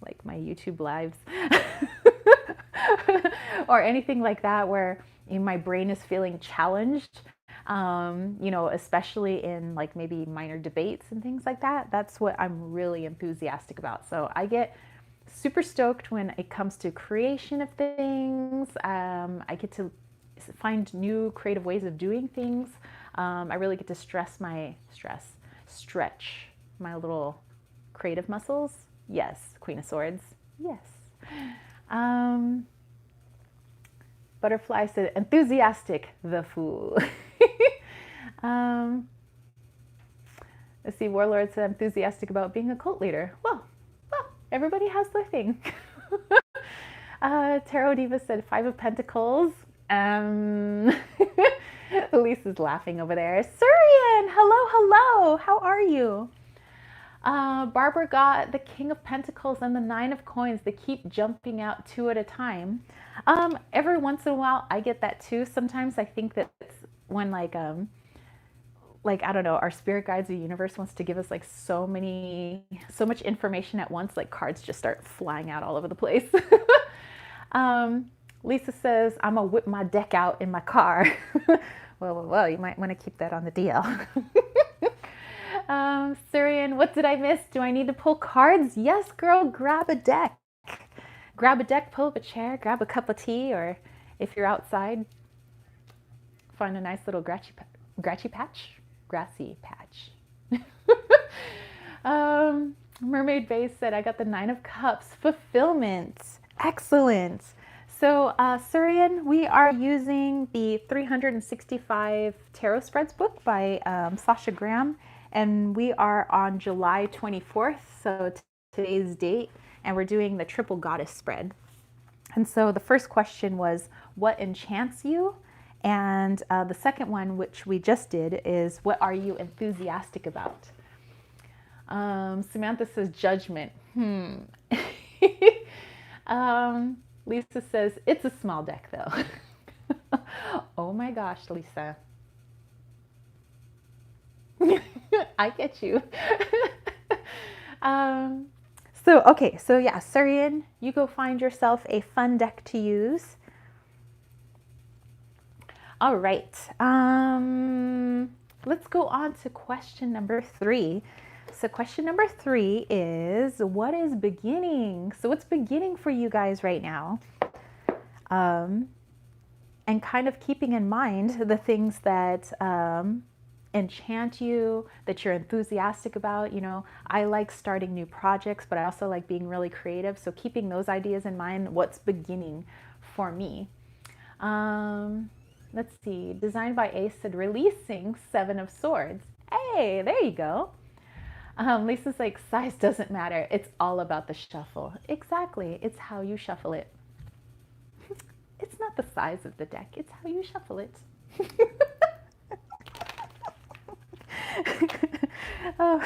like my YouTube lives, or anything like that, where my brain is feeling challenged. Especially in like maybe minor debates and things like that. That's what I'm really enthusiastic about. So I get super stoked when it comes to creation of things. I get to find new creative ways of doing things. I really get to stretch my little creative muscles. Yes, Queen of Swords. Yes. Butterfly said, enthusiastic, the Fool. Let's see, Warlord said, enthusiastic about being a cult leader. Well, everybody has their thing. Tarot Diva said, 5 of Pentacles. Lisa's laughing over there. Surian, hello, how are you? Barbara got the King of Pentacles and the 9 of Coins. They keep jumping out 2 at a time. Every once in a while, I get that too. Sometimes I think that it's when like I don't know, our spirit guides, the universe wants to give us like so much information at once, like cards just start flying out all over the place. Lisa says, I'm gonna whip my deck out in my car. Well, you might want to keep that on the DL. Surian, what did I miss? Do I need to pull cards? Yes, girl, grab a deck. Grab a deck, pull up a chair, grab a cup of tea, or if you're outside, find a nice little grassy patch. Mermaid Base said, I got the 9 of Cups. Fulfillment. Excellent. So, Surian, we are using the 365 Tarot Spreads book by Sasha Graham, and we are on July 24th, so today's date, and we're doing the Triple Goddess spread. And so the first question was, what enchants you? And the second one, which we just did, is what are you enthusiastic about? Samantha says judgment. Lisa says it's a small deck though. Oh my gosh, Lisa. I get you. So yeah, Surian, you go find yourself a fun deck to use. All right, let's go on to question number 3. So question number 3 is, what is beginning? So what's beginning for you guys right now? And kind of keeping in mind the things that enchant you, that you're enthusiastic about. You know, I like starting new projects, but I also like being really creative. So keeping those ideas in mind, what's beginning for me? Um, let's see, designed by Ace said releasing Seven of Swords. Hey, there you go. Lisa's like, size doesn't matter. It's all about the shuffle. Exactly. It's how you shuffle it. It's not the size of the deck, it's how you shuffle it. Oh,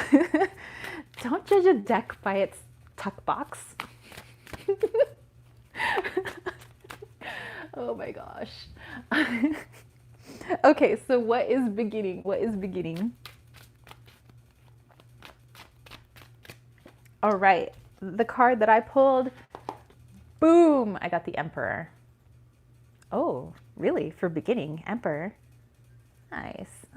don't judge a deck by its tuck box. Oh my gosh. Okay, so what is beginning? What is beginning? All right, the card that I pulled, boom, I got the Emperor. Oh, really? For beginning, Emperor. Nice.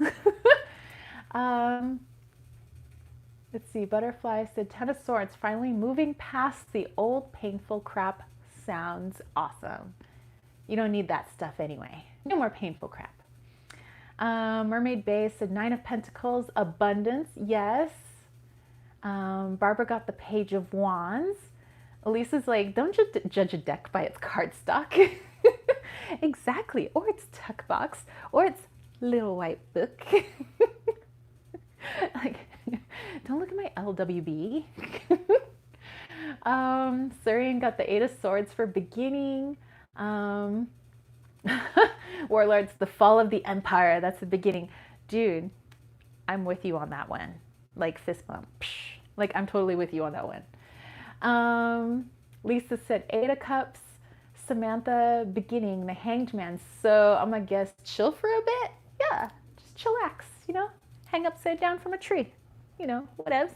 Let's see, Butterfly said, Ten of Swords, finally moving past the old painful crap sounds awesome. You don't need that stuff anyway. No more painful crap. Mermaid Bay said, Nine of Pentacles, abundance, yes. Barbara got the Page of Wands. Elisa's like, don't judge a deck by its cardstock. Exactly, or its tuck box, or its little white book. Like, don't look at my LWB. Surian got the Eight of Swords for beginning. Warlords, the fall of the empire. That's the beginning. Dude, I'm with you on that one. Like fist bump. Psh. Like I'm totally with you on that one. Lisa said Eight of Cups. Samantha, beginning, the Hanged Man. So I'm gonna guess chill for a bit. Yeah, just chillax, you know? Hang upside down from a tree. You know, whatevs.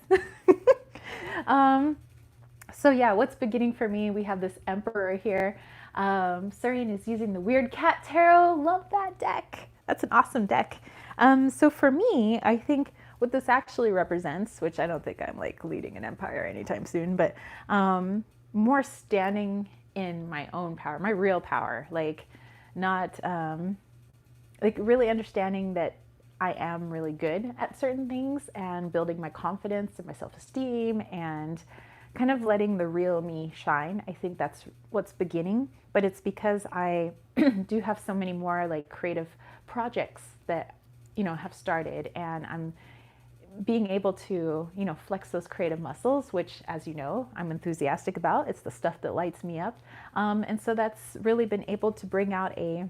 So yeah, what's beginning for me? We have this Emperor here. Surian is using the Weird Cat Tarot. Love that deck. That's an awesome deck. So for me, I think what this actually represents, which I don't think I'm like leading an empire anytime soon, but more standing in my own power, my real power, like not like really understanding that I am really good at certain things and building my confidence and my self-esteem and kind of letting the real me shine. I think that's what's beginning, but it's because I do have so many more like creative projects that, you know, have started, and I'm being able to, you know, flex those creative muscles, which, as you know, I'm enthusiastic about. It's the stuff that lights me up. And so that's really been able to bring out a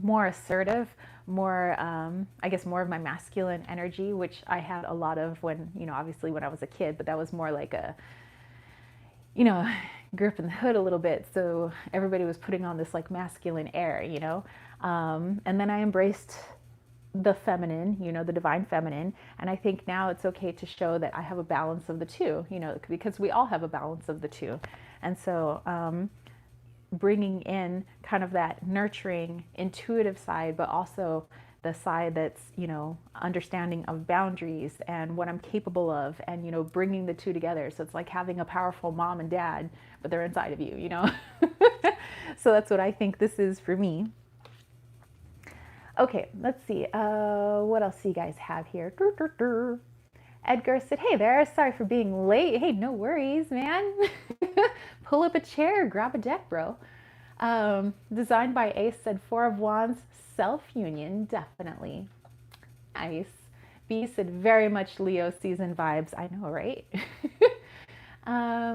more assertive, more, I guess, more of my masculine energy, which I had a lot of when, you know, obviously when I was a kid, but that was more like a, you know, grew up in the hood a little bit. So everybody was putting on this like masculine air, you know. And then I embraced the feminine, you know, the divine feminine. And I think now it's okay to show that I have a balance of the two, you know, because we all have a balance of the two. And so bringing in kind of that nurturing, intuitive side, but also the side that's, you know, understanding of boundaries and what I'm capable of, and, you know, bringing the two together. So it's like having a powerful mom and dad, but they're inside of you, you know. So that's what I think this is for me. Okay, let's see. What else do you guys have here? Edgar said, hey there, sorry for being late. Hey, no worries, man. Pull up a chair, grab a deck, bro. Designed by Ace said, Four of Wands, self-union, definitely. Nice. B said, very much Leo season vibes. I know, right?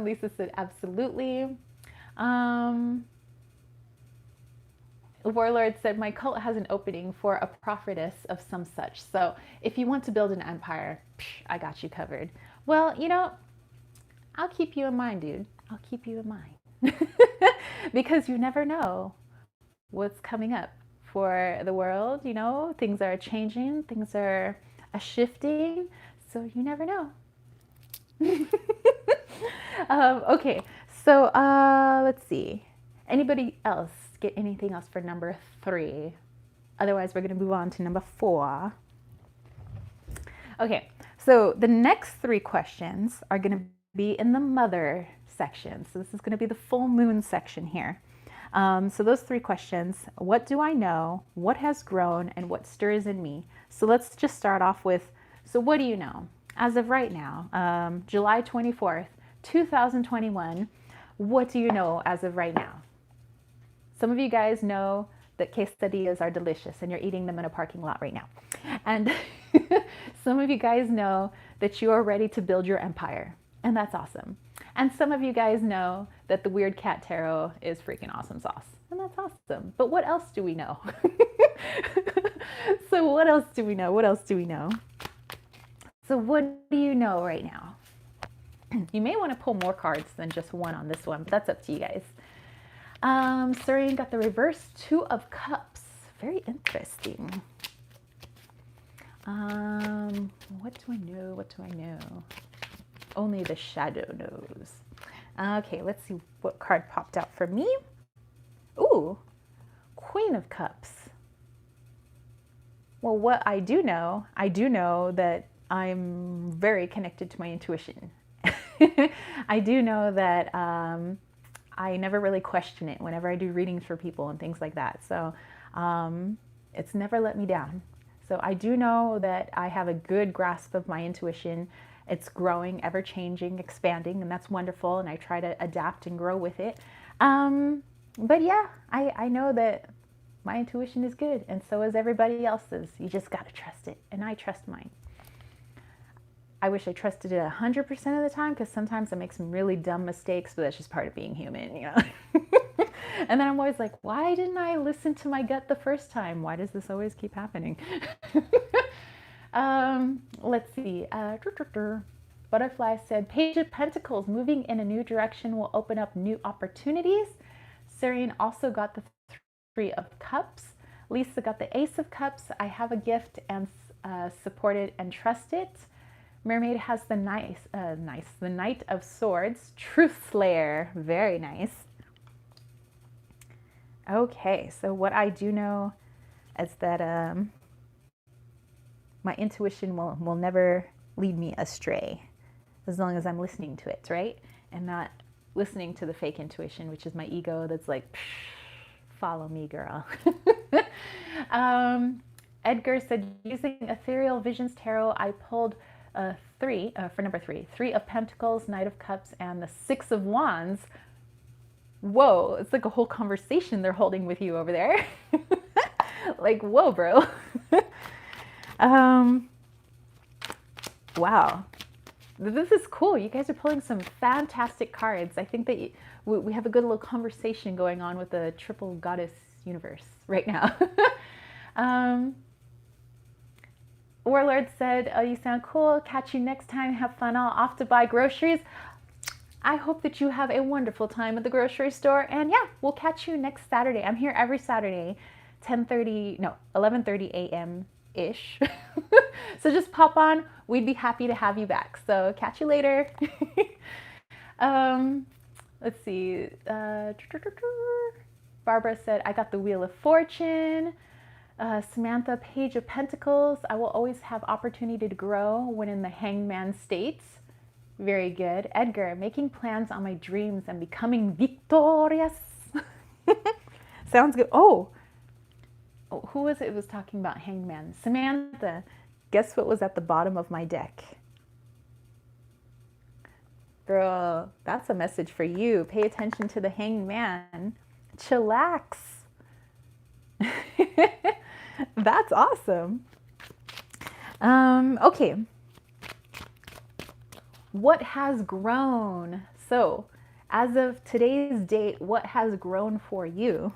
Lisa said, absolutely. Warlord said, my cult has an opening for a prophetess of some such. So if you want to build an empire, I got you covered. Well, you know, I'll keep you in mind, dude. I'll keep you in mind. Because you never know what's coming up for the world. You know, things are changing, things are shifting. So you never know. Okay, so let's see. Anybody else get anything else for number 3? Otherwise, we're going to move on to number 4. Okay, so the next 3 questions are going to be in the mother section. So this is going to be the full moon section here. So those three questions: what do I know? What has grown? And what stirs in me? So let's just start off with, so what do you know? As of right now, July 24th, 2021, what do you know as of right now? Some of you guys know that quesadillas are delicious and you're eating them in a parking lot right now. And some of you guys know that you are ready to build your empire, and that's awesome. And some of you guys know that the weird cat taro is freaking awesome sauce, and that's awesome. But what else do we know? So what else do we know? What else do we know? So what do you know right now? You may want to pull more cards than just one on this one, but that's up to you guys. Surian got the reverse 2 of cups. Very interesting. What do I know? What do I know? Only the shadow knows. Okay, let's see what card popped out for me. Ooh, Queen of Cups. Well, what I do know that I'm very connected to my intuition. I do know that I never really question it whenever I do readings for people and things like that. So it's never let me down. So I do know that I have a good grasp of my intuition. It's growing, ever changing, expanding, and that's wonderful. And I try to adapt and grow with it. But yeah, I know that my intuition is good, and so is everybody else's. You just got to trust it, and I trust mine. I wish I trusted it 100% of the time, because sometimes I make some really dumb mistakes, but that's just part of being human, you know. And then I'm always like, why didn't I listen to my gut the first time? Why does this always keep happening? Let's see. Butterfly said, Page of Pentacles, moving in a new direction will open up new opportunities. Sirian also got the 3 of Cups. Lisa got the Ace of Cups. I have a gift and support it and trust it. Mermaid has the the Knight of Swords. Truth Slayer, very nice. Okay, so what I do know is that my intuition will never lead me astray, as long as I'm listening to it, right? And not listening to the fake intuition, which is my ego that's like, follow me, girl. Edgar said, using Ethereal Visions Tarot, I pulled 3 for number 3. 3 of Pentacles, Knight of Cups, and the 6 of Wands. Whoa, it's like a whole conversation they're holding with you over there. Like, whoa, bro. Wow. This is cool. You guys are pulling some fantastic cards. I think that we have a good little conversation going on with the triple goddess universe right now. Warlord said, oh, you sound cool. Catch you next time. Have fun. I'll off to buy groceries. I hope that you have a wonderful time at the grocery store. And yeah, we'll catch you next Saturday. I'm here every Saturday, 11:30 a.m.-ish. So just pop on. We'd be happy to have you back. So catch you later. Let's see. Barbara said, I got the Wheel of Fortune. Samantha, Page of Pentacles. I will always have opportunity to grow when in the hangman states. Very good. Edgar, making plans on my dreams and becoming victorious. Sounds good. Oh, who was it who was talking about hangman? Samantha, guess what was at the bottom of my deck? Girl, that's a message for you. Pay attention to the hangman. Chillax. That's awesome. Okay. What has grown? So, as of today's date, what has grown for you?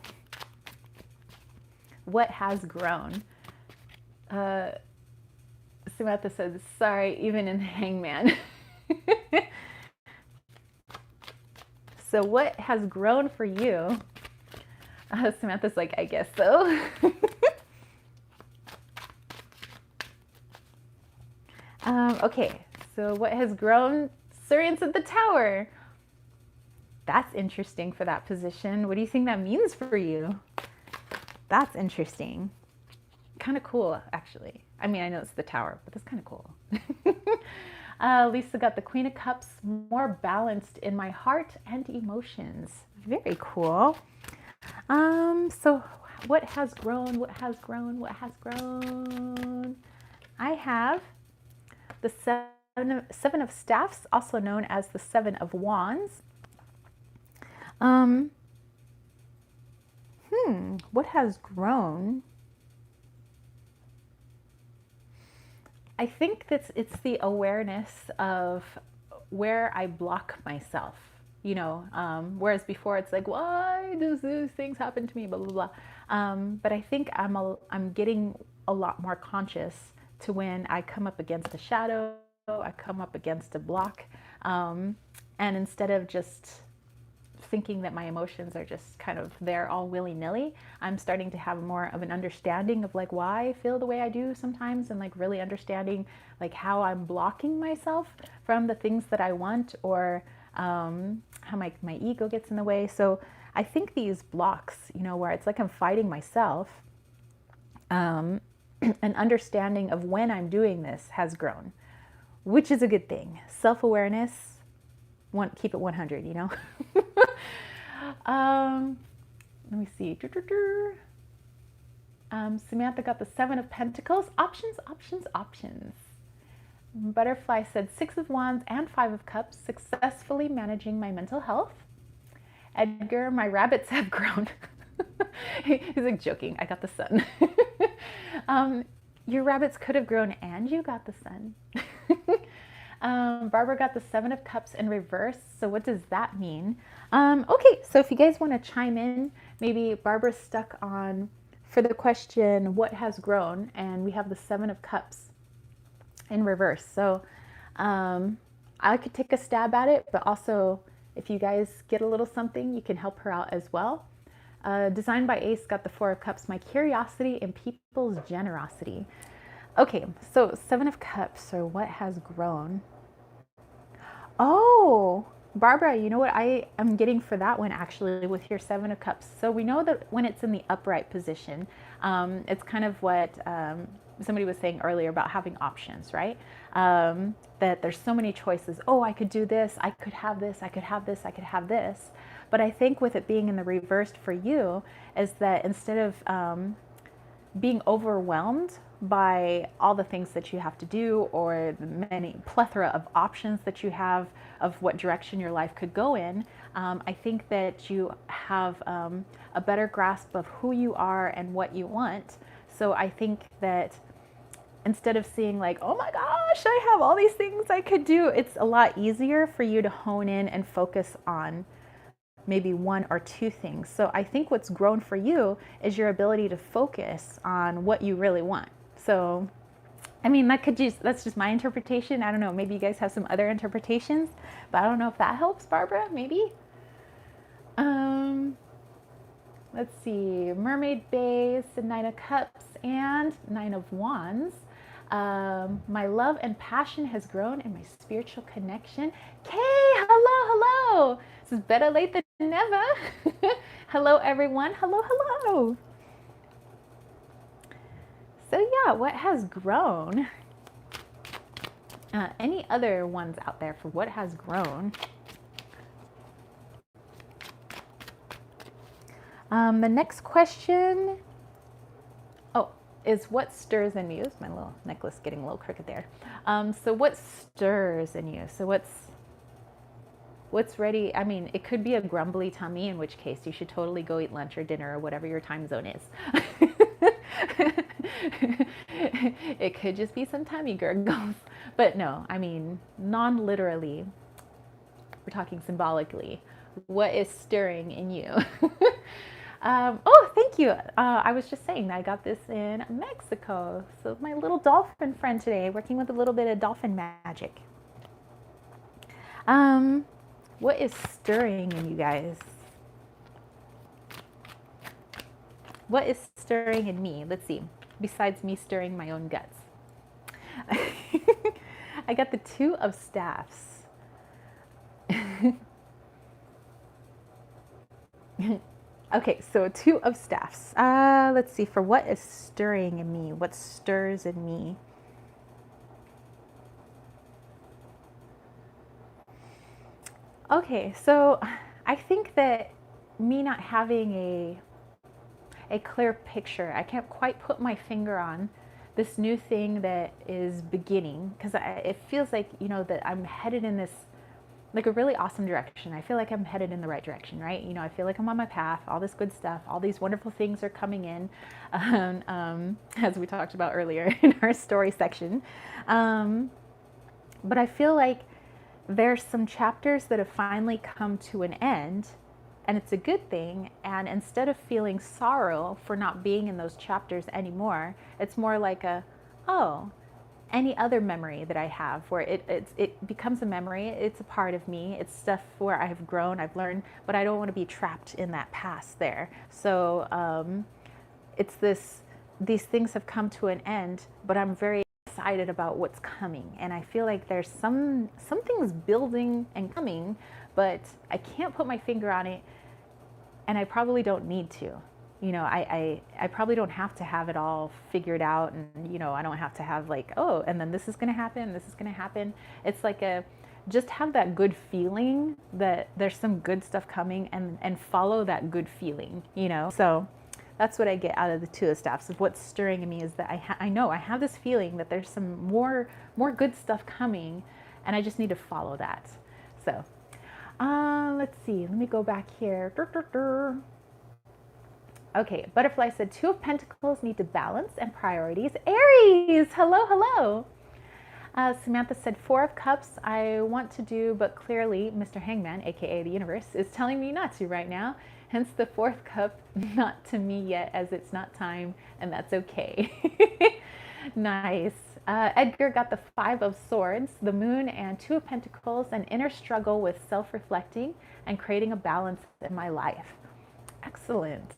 What has grown? Samantha says, sorry, even in the hangman. So what has grown for you? Samantha's like, I guess so. Okay, so what has grown? Surians at the Tower. That's interesting for that position. What do you think that means for you? That's interesting. Kind of cool, actually. I mean, I know it's the Tower, but that's kind of cool. Lisa got the Queen of Cups, more balanced in my heart and emotions. Very cool. So what has grown? What has grown? What has grown? I have the seven of staffs, also known as the seven of wands. Um, what has grown? I think that it's the awareness of where I block myself. Whereas before it's like, why does these things happen to me? Blah blah blah. But I think I'm getting a lot more conscious to when I come up against a shadow, I come up against a block, and instead of just thinking that my emotions are just kind of there all willy-nilly, I'm starting to have more of an understanding of like why I feel the way I do sometimes, and like really understanding like how I'm blocking myself from the things that I want, or how my ego gets in the way. So I think these blocks, where it's like I'm fighting myself, an understanding of when I'm doing this has grown, which is a good thing. Self-awareness, keep it 100. Let me see. Samantha got the Seven of Pentacles. Options, options, options. Butterfly said Six of Wands and Five of Cups, successfully managing my mental health. Edgar, my rabbits have grown. He's like joking. I got the sun. Your rabbits could have grown and you got the sun. Barbara got the Seven of Cups in reverse. So what does that mean? Okay, so if you guys want to chime in, maybe Barbara's stuck on, for the question, what has grown? And we have the Seven of Cups in reverse. So I could take a stab at it, but also if you guys get a little something, you can help her out as well. Designed by Ace got the Four of Cups, my curiosity and people's generosity. Okay, so Seven of Cups, or what has grown? Oh, Barbara, you know what I am getting for that one actually with your Seven of Cups? So we know that when it's in the upright position, it's kind of what somebody was saying earlier about having options, right? That there's so many choices. Oh, I could do this, I could have this, I could have this, I could have this. But I think with it being in the reversed for you is that instead of being overwhelmed by all the things that you have to do, or the many plethora of options that you have of what direction your life could go in, I think that you have a better grasp of who you are and what you want. So I think that instead of seeing like, oh my gosh, I have all these things I could do, it's a lot easier for you to hone in and focus on maybe one or two things. So I think what's grown for you is your ability to focus on what you really want. So, I mean, that's just my interpretation. I don't know, maybe you guys have some other interpretations, but I don't know if that helps, Barbara, maybe? Let's see, Mermaid Base, the Nine of Cups, and Nine of Wands. My love and passion has grown, and my spiritual connection. Kay, hello, hello. This is better late than never. Hello, everyone. Hello, hello. So yeah, what has grown? Any other ones out there for what has grown? The next question, is what stirs in you? Is my little necklace getting a little crooked there? So what stirs in you? So what's ready? I mean, it could be a grumbly tummy, in which case you should totally go eat lunch or dinner or whatever your time zone is. It could just be some tummy gurgles. But no, I mean, non-literally, we're talking symbolically. What is stirring in you? Oh, thank you. I was just saying that I got this in Mexico. So my little dolphin friend today, working with a little bit of dolphin magic. What is stirring in you guys? What is stirring in me? Let's see. Besides me stirring my own guts. I got the Two of Staffs. Okay, so Two of Staffs. Let's see, for what is stirring in me? What stirs in me? Okay, so I think that me not having a clear picture. I can't quite put my finger on this new thing that is beginning, because it feels like, that I'm headed in this like a really awesome direction. I feel like I'm headed in the right direction, right? I feel like I'm on my path, all this good stuff, all these wonderful things are coming in, as we talked about earlier in our story section. But I feel like there's some chapters that have finally come to an end, and it's a good thing. And instead of feeling sorrow for not being in those chapters anymore, it's more like any other memory that I have where it becomes a memory. It's a part of me. It's stuff where I've grown, I've learned, but I don't want to be trapped in that past there. So it's these things have come to an end, but I'm very excited about what's coming. And I feel like there's some things building and coming, but I can't put my finger on it, and I probably don't need to. I probably don't have to have it all figured out, and I don't have to have like, oh, and then this is going to happen, this is going to happen. It's like just have that good feeling that there's some good stuff coming, and follow that good feeling. So that's what I get out of the Two of Staffs. Is what's stirring in me is that I know I have this feeling that there's some more good stuff coming, and I just need to follow that. So let's see, let me go back here. Okay, Butterfly said, Two of Pentacles need to balance and priorities. Aries, hello, hello. Samantha said, Four of Cups, I want to do, but clearly Mr. Hangman, aka the universe, is telling me not to right now. Hence the fourth cup, not to me yet, as it's not time, and that's okay. Nice. Edgar got the Five of Swords, the Moon, and Two of Pentacles, an inner struggle with self-reflecting and creating a balance in my life. Excellent.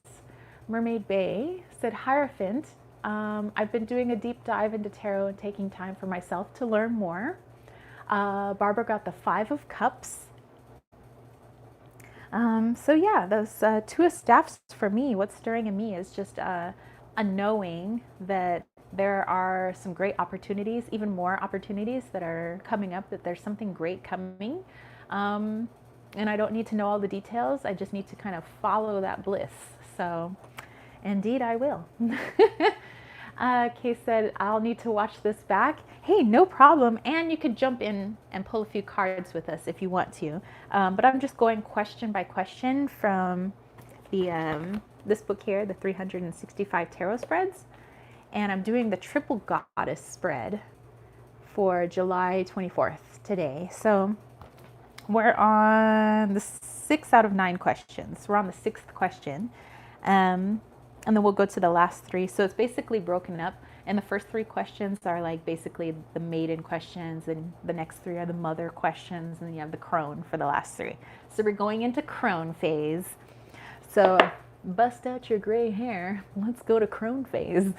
Mermaid Bay said, Hierophant, I've been doing a deep dive into tarot and taking time for myself to learn more. Barbara got the Five of Cups. So yeah, those Two of Staffs for me, what's stirring in me is just a knowing that there are some great opportunities, even more opportunities that are coming up, that there's something great coming. And I don't need to know all the details. I just need to kind of follow that bliss. So indeed I will. Kay said, I'll need to watch this back. Hey, no problem. And you could jump in and pull a few cards with us if you want to. But I'm just going question by question from the this book here, the 365 Tarot Spreads. And I'm doing the Triple Goddess spread for July 24th today. So we're on the 6 out of 9 questions. We're on the 6th question. And then we'll go to the last 3. So it's basically broken up. And the first 3 questions are like basically the maiden questions, and the next 3 are the mother questions, and then you have the crone for the last 3. So we're going into crone phase. So bust out your gray hair. Let's go to crone phase.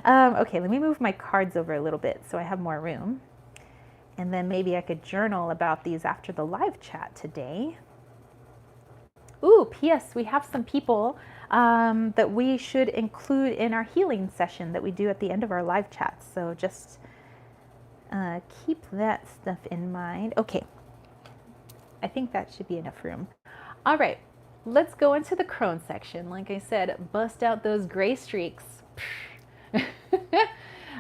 Okay, let me move my cards over a little bit so I have more room. And then maybe I could journal about these after the live chat today. Ooh, P.S. We have some people that we should include in our healing session that we do at the end of our live chats. So just keep that stuff in mind. Okay, I think that should be enough room. All right, let's go into the crone section. Like I said, bust out those gray streaks.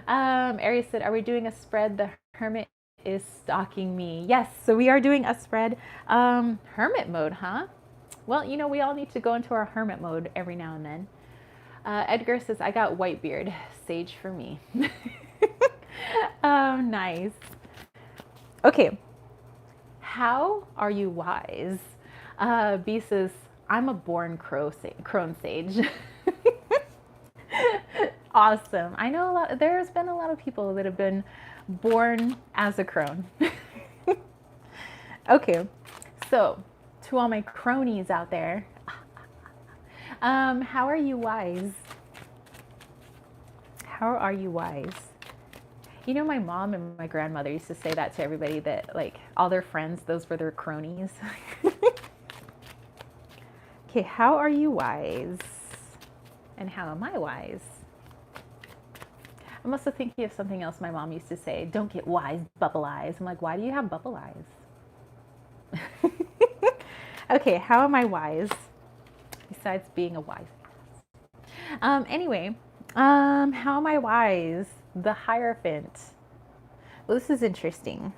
Aries said, are we doing a spread? The Hermit is stalking me. Yes, so we are doing a spread. Hermit mode, huh? Well, we all need to go into our hermit mode every now and then. Edgar says, I got white beard. Sage for me. Oh, nice. Okay. How are you wise? B says, I'm a born crone sage. Awesome. I know there's been a lot of people that have been born as a crone. Okay. So, to all my cronies out there, how are you wise? How are you wise? My mom and my grandmother used to say that to everybody, that like all their friends, those were their cronies. Okay, how are you wise? And how am I wise? I'm also thinking of something else my mom used to say. Don't get wise, bubble eyes. I'm like, why do you have bubble eyes? Okay, how am I wise? Besides being a wise. Anyway, how am I wise? The Hierophant. Well, this is interesting.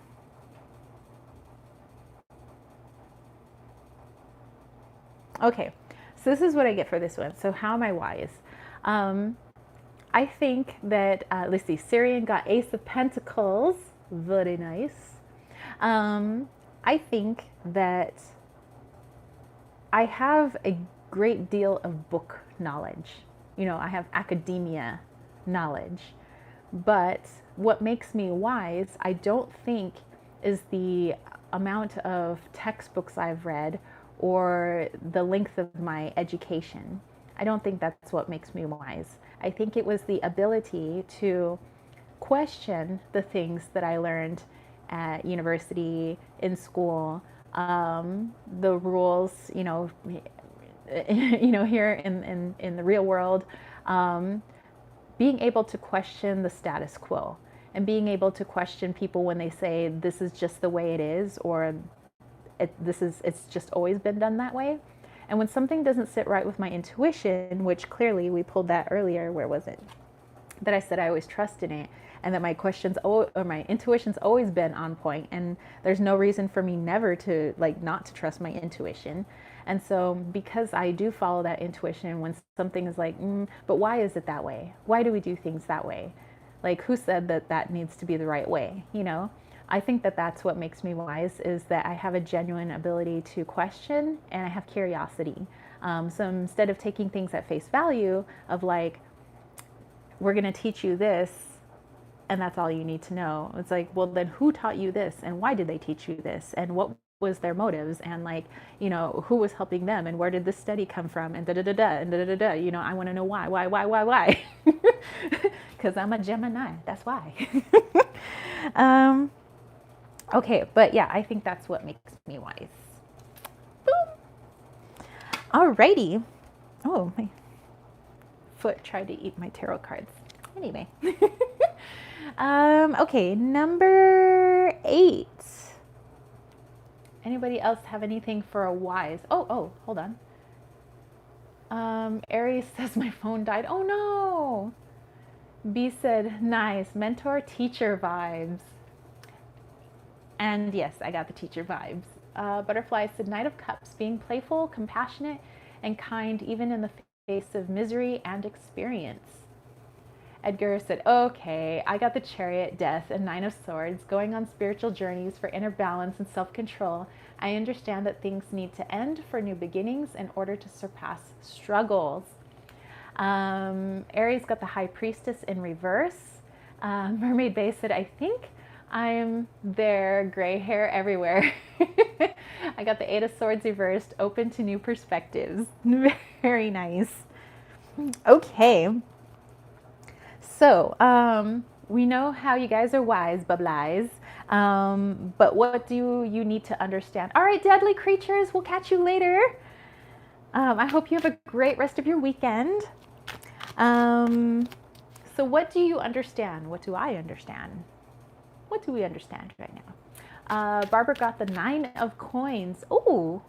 Okay, so this is what I get for this one. So how am I wise? Um, I think that, let's see, Syrian got Ace of Pentacles. Very nice. I think that I have a great deal of book knowledge. You know, I have academia knowledge. But what makes me wise, I don't think, is the amount of textbooks I've read or the length of my education. I don't think that's what makes me wise. I think it was the ability to question the things that I learned at university, in school, the rules, here in the real world, being able to question the status quo and being able to question people when they say this is just the way it is, or it's just always been done that way. And when something doesn't sit right with my intuition, which clearly we pulled that earlier, where was it? That I said I always trust in it, and that my my intuition's always been on point, and there's no reason for me never to not to trust my intuition. And so because I do follow that intuition, when something is like, but why is it that way? Why do we do things that way? Like, who said that that needs to be the right way? I think that that's what makes me wise, is that I have a genuine ability to question, and I have curiosity. So instead of taking things at face value of like, we're going to teach you this, and that's all you need to know. It's like, well, then who taught you this, and why did they teach you this, and what was their motives, and who was helping them, and where did this study come from, and da da da da and da da da da. I want to know why, because I'm a Gemini. That's why. Okay, but yeah, I think that's what makes me wise. Boom. Alrighty. Oh, my foot tried to eat my tarot cards. Anyway. Okay, number 8. Anybody else have anything for a wise? Oh, hold on. Aries says my phone died. Oh no. B said, nice, mentor teacher vibes. And yes, I got the teacher vibes. Butterfly said, Knight of Cups, being playful, compassionate, and kind even in the face of misery and experience. Edgar said, okay, I got the Chariot, Death, and 9 of Swords, going on spiritual journeys for inner balance and self-control. I understand that things need to end for new beginnings in order to surpass struggles. Aries got the High Priestess in reverse. Mermaid Bay said, I think I'm there, gray hair everywhere. I got the 8 of Swords reversed, open to new perspectives. Very nice. Okay. So, we know how you guys are wise, bubblies. But what do you need to understand? All right, deadly creatures, we'll catch you later. I hope you have a great rest of your weekend. So what do you understand? What do I understand? What do we understand right now? Barbara got the 9 of Coins. Oh,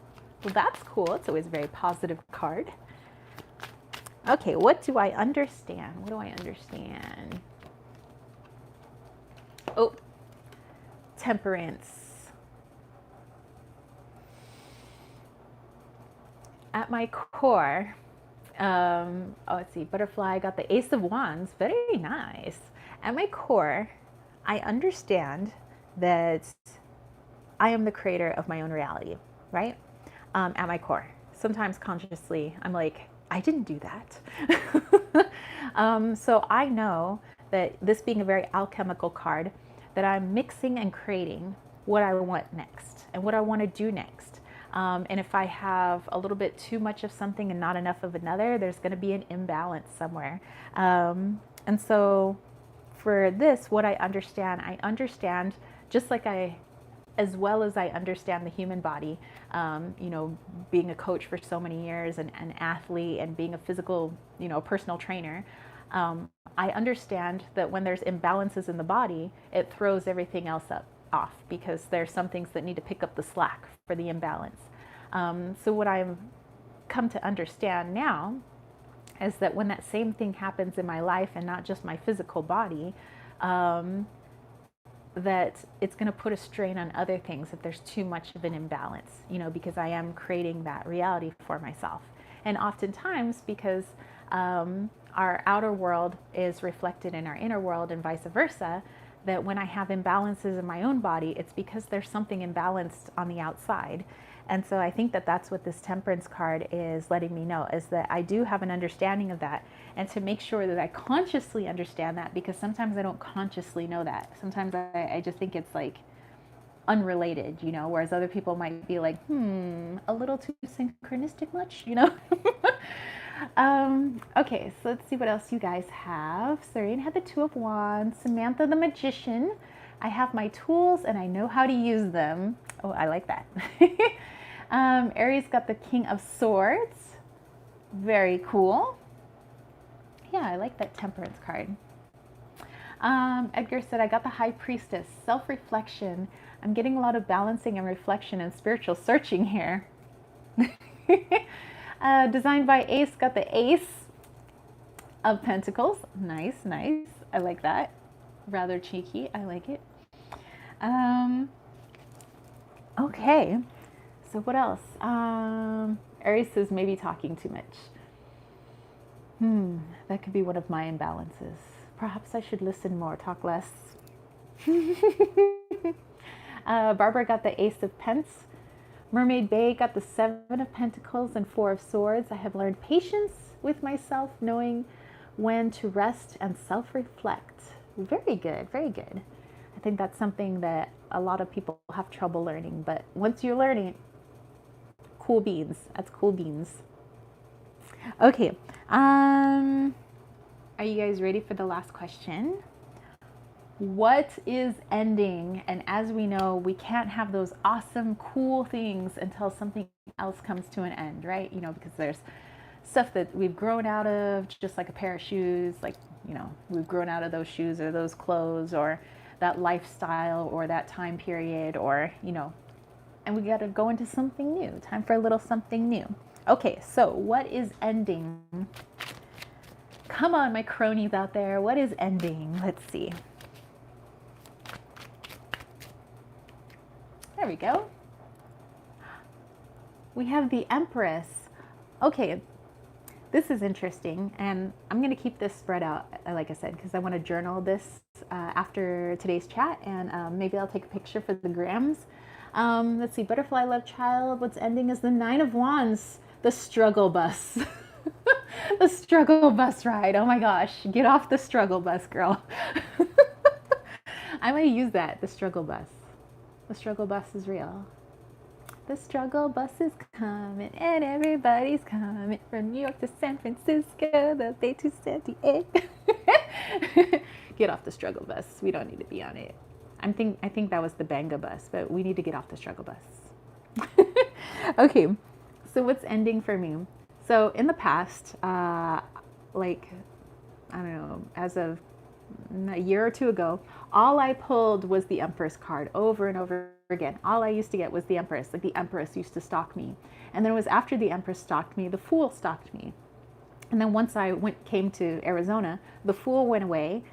well, that's cool. It's always a very positive card. Okay, what do I understand? What do I understand? Oh, Temperance. At my core, let's see, Butterfly got the Ace of Wands. Very nice. At my core, I understand that I am the creator of my own reality, right? At my core. Sometimes consciously, I'm like, I didn't do that. So I know that this being a very alchemical card, that I'm mixing and creating what I want next and what I want to do next. And if I have a little bit too much of something and not enough of another, there's going to be an imbalance somewhere. And so for this, what I understand just like as well as I understand the human body, being a coach for so many years and an athlete and being a physical, personal trainer, I understand that when there's imbalances in the body, it throws everything else off because there's some things that need to pick up the slack for the imbalance. So what I've come to understand now is that when that same thing happens in my life and not just my physical body, that it's going to put a strain on other things if there's too much of an imbalance, because I am creating that reality for myself. And oftentimes, because our outer world is reflected in our inner world and vice versa, that when I have imbalances in my own body, it's because there's something imbalanced on the outside. And so I think that that's what this temperance card is letting me know, is that I do have an understanding of that, and to make sure that I consciously understand that, because sometimes I don't consciously know that. Sometimes I just think it's like unrelated, whereas other people might be like, a little too synchronistic much, Okay, so let's see what else you guys have. Serene had the Two of Wands, Samantha the Magician. I have my tools and I know how to use them. Oh, I like that. Aries got the King of Swords. Very cool. Yeah, I like that Temperance card. Edgar said, I got the High Priestess, self-reflection. I'm getting a lot of balancing and reflection and spiritual searching here. Designed by Ace got the Ace of Pentacles. Nice, nice. I like that. Rather cheeky. I like it. Okay. So what else? Aries says maybe talking too much. That could be one of my imbalances. Perhaps I should listen more, talk less. Barbara got the Ace of Pence. Mermaid Bay got the Seven of Pentacles and Four of Swords. I have learned patience with myself, knowing when to rest and self-reflect. Very good, very good. I think that's something that a lot of people have trouble learning, but once you learn it, cool beans. That's cool beans. Okay. Are you guys ready for the last question? What is ending? And as we know, we can't have those awesome, cool things until something else comes to an end, right? Because there's stuff that we've grown out of, just like a pair of shoes, like, we've grown out of those shoes or those clothes or that lifestyle or that time period or, and we got to go into something new. Time for a little something new. Okay, so what is ending? Come on, my cronies out there. What is ending? Let's see. There we go. We have the Empress. Okay, this is interesting, and I'm going to keep this spread out, like I said, because I want to journal this after today's chat, and maybe I'll take a picture for the grams. Let's see, Butterfly Love Child. What's ending is the Nine of Wands, the struggle bus. The struggle bus ride. Oh my gosh, get off the struggle bus, girl. I might use that, the struggle bus. The struggle bus is real. The struggle bus is coming and everybody's coming from New York to San Francisco, the Bay to San Diego. Get off the struggle bus. We don't need to be on it. I think that was the Banga bus, but we need to get off the struggle bus. Okay, so what's ending for me? So in the past, like, I don't know, as of a year or two ago, all I pulled was the Empress card over and over again. All I used to get was the Empress. Like, the Empress used to stalk me. And then it was after the Empress stalked me, the Fool stalked me. And then once I came to Arizona, the Fool went away.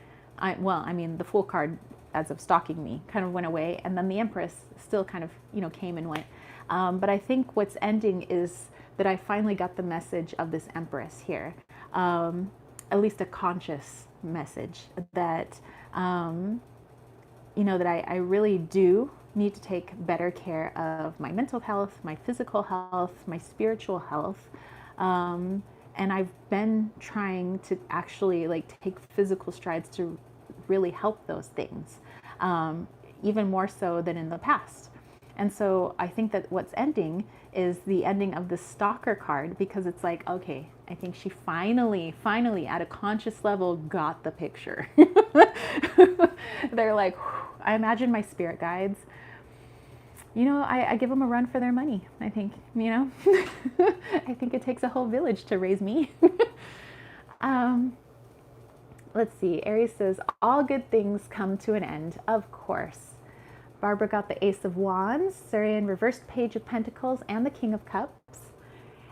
The Fool card, as of stalking me, kind of went away. And then the Empress still kind of, came and went. But I think what's ending is that I finally got the message of this Empress here. At least a conscious message that, that I really do need to take better care of my mental health, my physical health, my spiritual health. And I've been trying to actually take physical strides to really help those things, even more so than in the past. And so I think that what's ending is the ending of the stalker card, because it's like, okay, I think she finally at a conscious level got the picture. They're like, I imagine my spirit guides, I give them a run for their money. I think, I think it takes a whole village to raise me. Let's see. Aries says, all good things come to an end, of course. Barbara got the Ace of Wands, Surian reversed Page of Pentacles, and the King of Cups.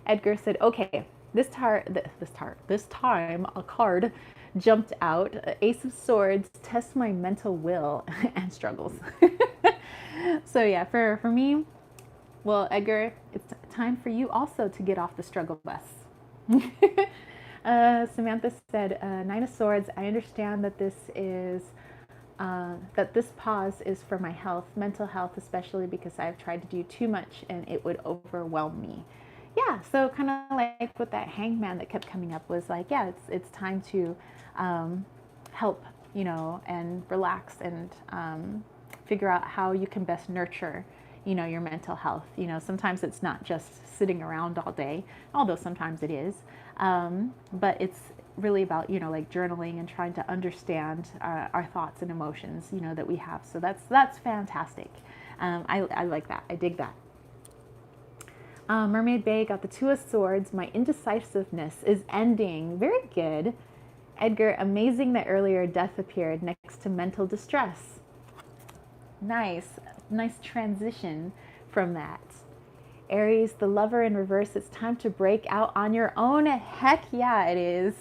Edgar said, okay, this time a card jumped out. Ace of Swords, test my mental will and struggles. So yeah, for me, well, Edgar, it's time for you also to get off the struggle bus. Samantha said, Nine of Swords, I understand that this pause is for my health, mental health, especially because I've tried to do too much and it would overwhelm me. Yeah, so kind of like with that hangman that kept coming up was like, yeah, it's time to help, and relax and figure out how you can best nurture, your mental health. Sometimes it's not just sitting around all day, although sometimes it is, but it's really about, like journaling and trying to understand our thoughts and emotions, that we have. So that's fantastic. I like that. I dig that. Mermaid Bay got the Two of Swords. My indecisiveness is ending. Very good. Edgar, amazing that earlier death appeared next to mental distress. Nice transition from that. Aries, the Lover in reverse, it's time to break out on your own. Heck yeah, it is.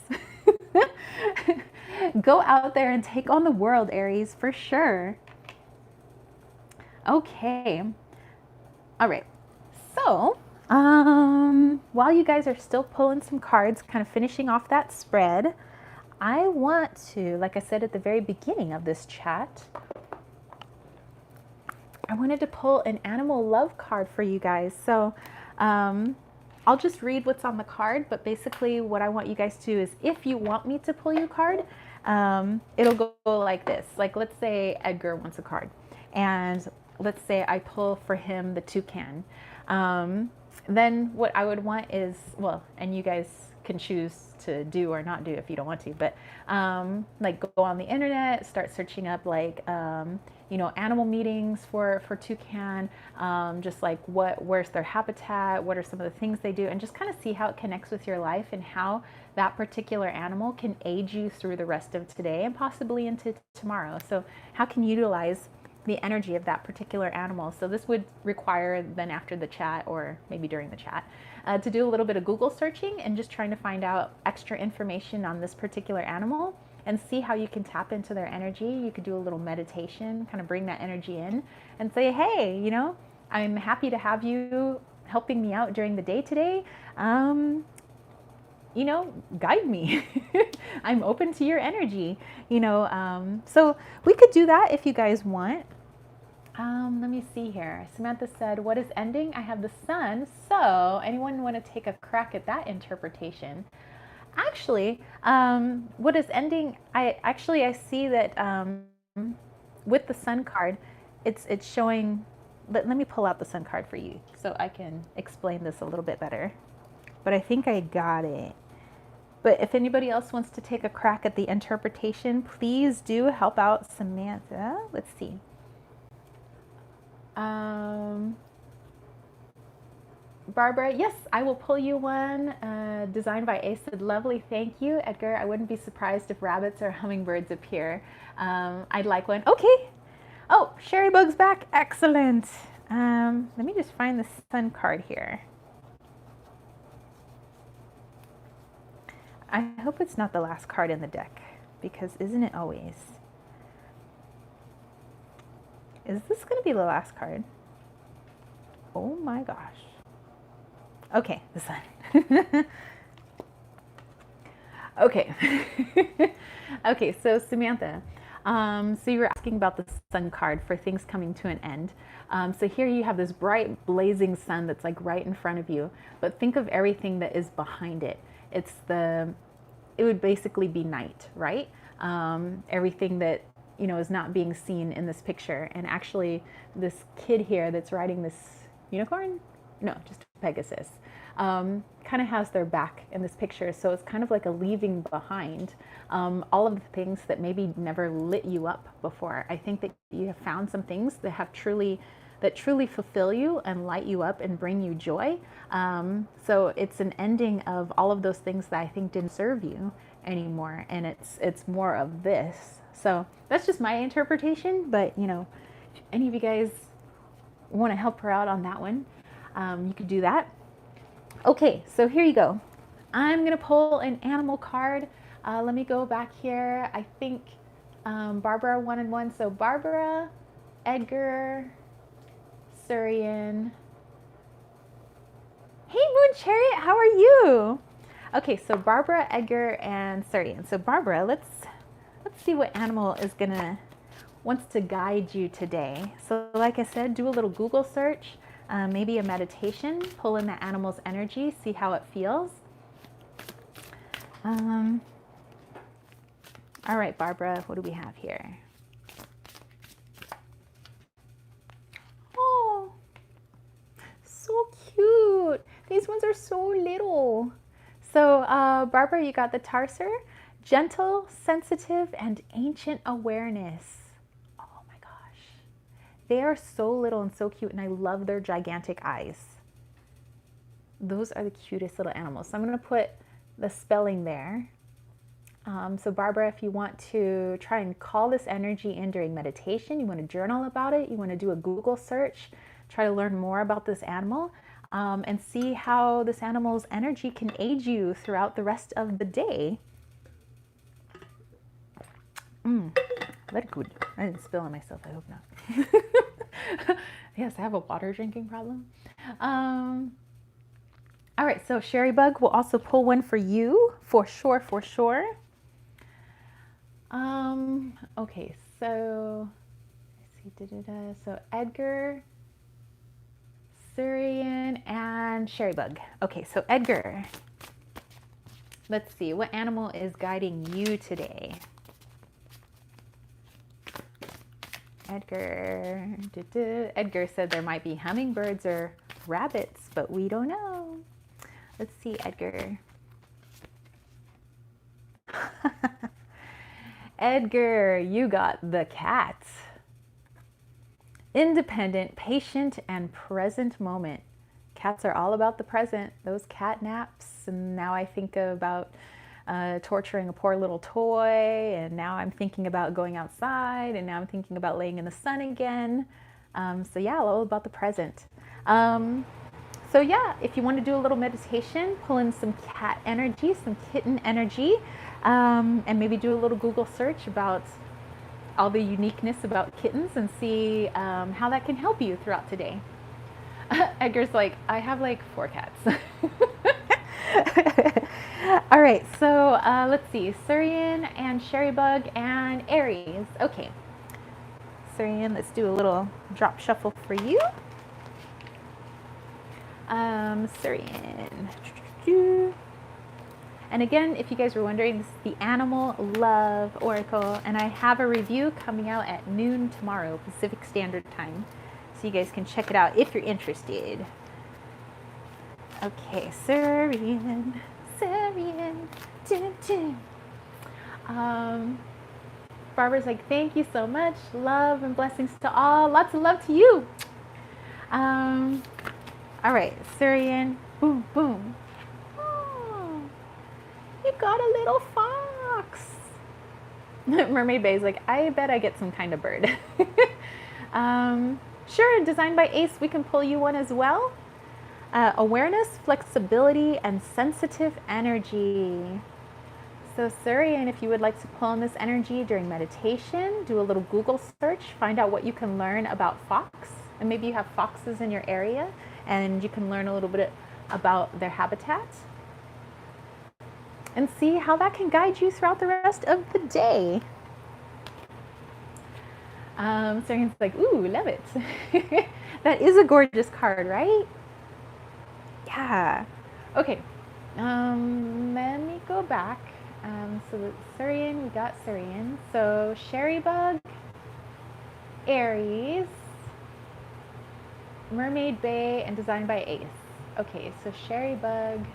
Go out there and take on the world, Aries, for sure. Okay. All right. So, while you guys are still pulling some cards, kind of finishing off that spread, I want to, like I said at the very beginning of this chat, I wanted to pull an animal love card for you guys. So I'll just read what's on the card, but basically what I want you guys to do is, if you want me to pull you a card, it'll go like this. Like, let's say Edgar wants a card, and let's say I pull for him the toucan. Then what I would want is, well, and you guys can choose to do or not do if you don't want to, but like go on the internet, start searching up like animal meetings for toucan, just like where's their habitat, what are some of the things they do, and just kind of see how it connects with your life and how that particular animal can aid you through the rest of today and possibly into tomorrow. So how can you utilize the energy of that particular animal? So this would require then after the chat, or maybe during the chat, to do a little bit of Google searching and just trying to find out extra information on this particular animal and see how you can tap into their energy. You could do a little meditation, kind of bring that energy in and say, hey, I'm happy to have you helping me out during the day today. Guide me. I'm open to your energy, so we could do that if you guys want. Let me see here. Samantha said, what is ending? I have the sun. So anyone want to take a crack at that interpretation? Actually, what is ending? I see that with the sun card, it's showing. Let me pull out the sun card for you so I can explain this a little bit better. But I think I got it. But if anybody else wants to take a crack at the interpretation, please do help out Samantha. Let's see. Barbara, yes, I will pull you one. Designed by Ace said, lovely, thank you. Edgar, I wouldn't be surprised if rabbits or hummingbirds appear. I'd like one. Okay. Oh, Sherry Bug's back. Excellent. Let me just find the sun card here. I hope it's not the last card in the deck, because isn't it always? Is this going to be the last card? Oh my gosh. Okay, the sun. Okay. Okay, so Samantha, so you were asking about the sun card for things coming to an end. So here you have this bright, blazing sun that's like right in front of you, but think of everything that is behind it. It would basically be night, right? Everything that, is not being seen in this picture. And actually this kid here that's riding this unicorn, no, just Pegasus, kind of has their back in this picture. So it's kind of like a leaving behind all of the things that maybe never lit you up before. I think that you have found some things that have truly fulfill you and light you up and bring you joy. So it's an ending of all of those things that I think didn't serve you anymore. And it's more of this. So that's just my interpretation, but if any of you guys want to help her out on that one, you could do that. Okay, so here you go. I'm gonna pull an animal card. Let me go back here. I think Barbara 1 and 1. So Barbara, Edgar, Surian. Hey Moon Chariot, how are you? Okay, so Barbara, Edgar, and Surian. So Barbara, let's see what animal wants to guide you today. So like I said, do a little Google search, maybe a meditation, pull in the animal's energy, see how it feels. All right, Barbara, what do we have here? Oh, so cute. These ones are so little. So Barbara, you got the Tarser, gentle, sensitive, and ancient awareness. Oh my gosh. They are so little and so cute, and I love their gigantic eyes. Those are the cutest little animals. So I'm going to put the spelling there. So Barbara, if you want to try and call this energy in during meditation, you want to journal about it, you want to do a Google search, try to learn more about this animal, and see how this animal's energy can aid you throughout the rest of the day. Very good. I didn't spill on myself, I hope not. Yes, I have a water drinking problem. All right, so Sherry Bug will also pull one for you, for sure, for sure. Okay, so let's see, so Edgar, Surian, and Sherry Bug. Okay, so Edgar, let's see, what animal is guiding you today? Edgar, Edgar said there might be hummingbirds or rabbits, but we don't know. Let's see, Edgar. Edgar, you got the cat. Independent, patient, and present moment. Cats are all about the present. Those cat naps, and now I think about torturing a poor little toy, and now I'm thinking about going outside, and now I'm thinking about laying in the sun again. So yeah, all about the present. So yeah, if you want to do a little meditation, pull in some cat energy, some kitten energy, and maybe do a little Google search about all the uniqueness about kittens and see how that can help you throughout today. Edgar's like, I have like 4 cats. All right, so let's see, Surian and Sherry Bug and Aries. Okay, Surian, let's do a little drop shuffle for you. Surian. And again, if you guys were wondering, this is the Animal Love Oracle, and I have a review coming out at noon tomorrow, Pacific Standard Time. So you guys can check it out if you're interested. Okay, Surian, Surian, dun, dun. Barbara's like, thank you so much. Love and blessings to all. Lots of love to you. All right, Surian, boom, boom. Oh, you got a little fox. Mermaid Bay's like, I bet I get some kind of bird. Sure, designed by Ace, we can pull you one as well. Awareness, flexibility, and sensitive energy. So Surian, if you would like to pull in this energy during meditation, do a little Google search, find out what you can learn about fox, and maybe you have foxes in your area, and you can learn a little bit about their habitat, and see how that can guide you throughout the rest of the day. Surian's like, ooh, love it. That is a gorgeous card, right? Yeah. Okay. Let me go back. So Surian, we got Surian. So Sherry Bug, Aries, Mermaid Bay, and designed by Ace. Okay, so Sherry Bug's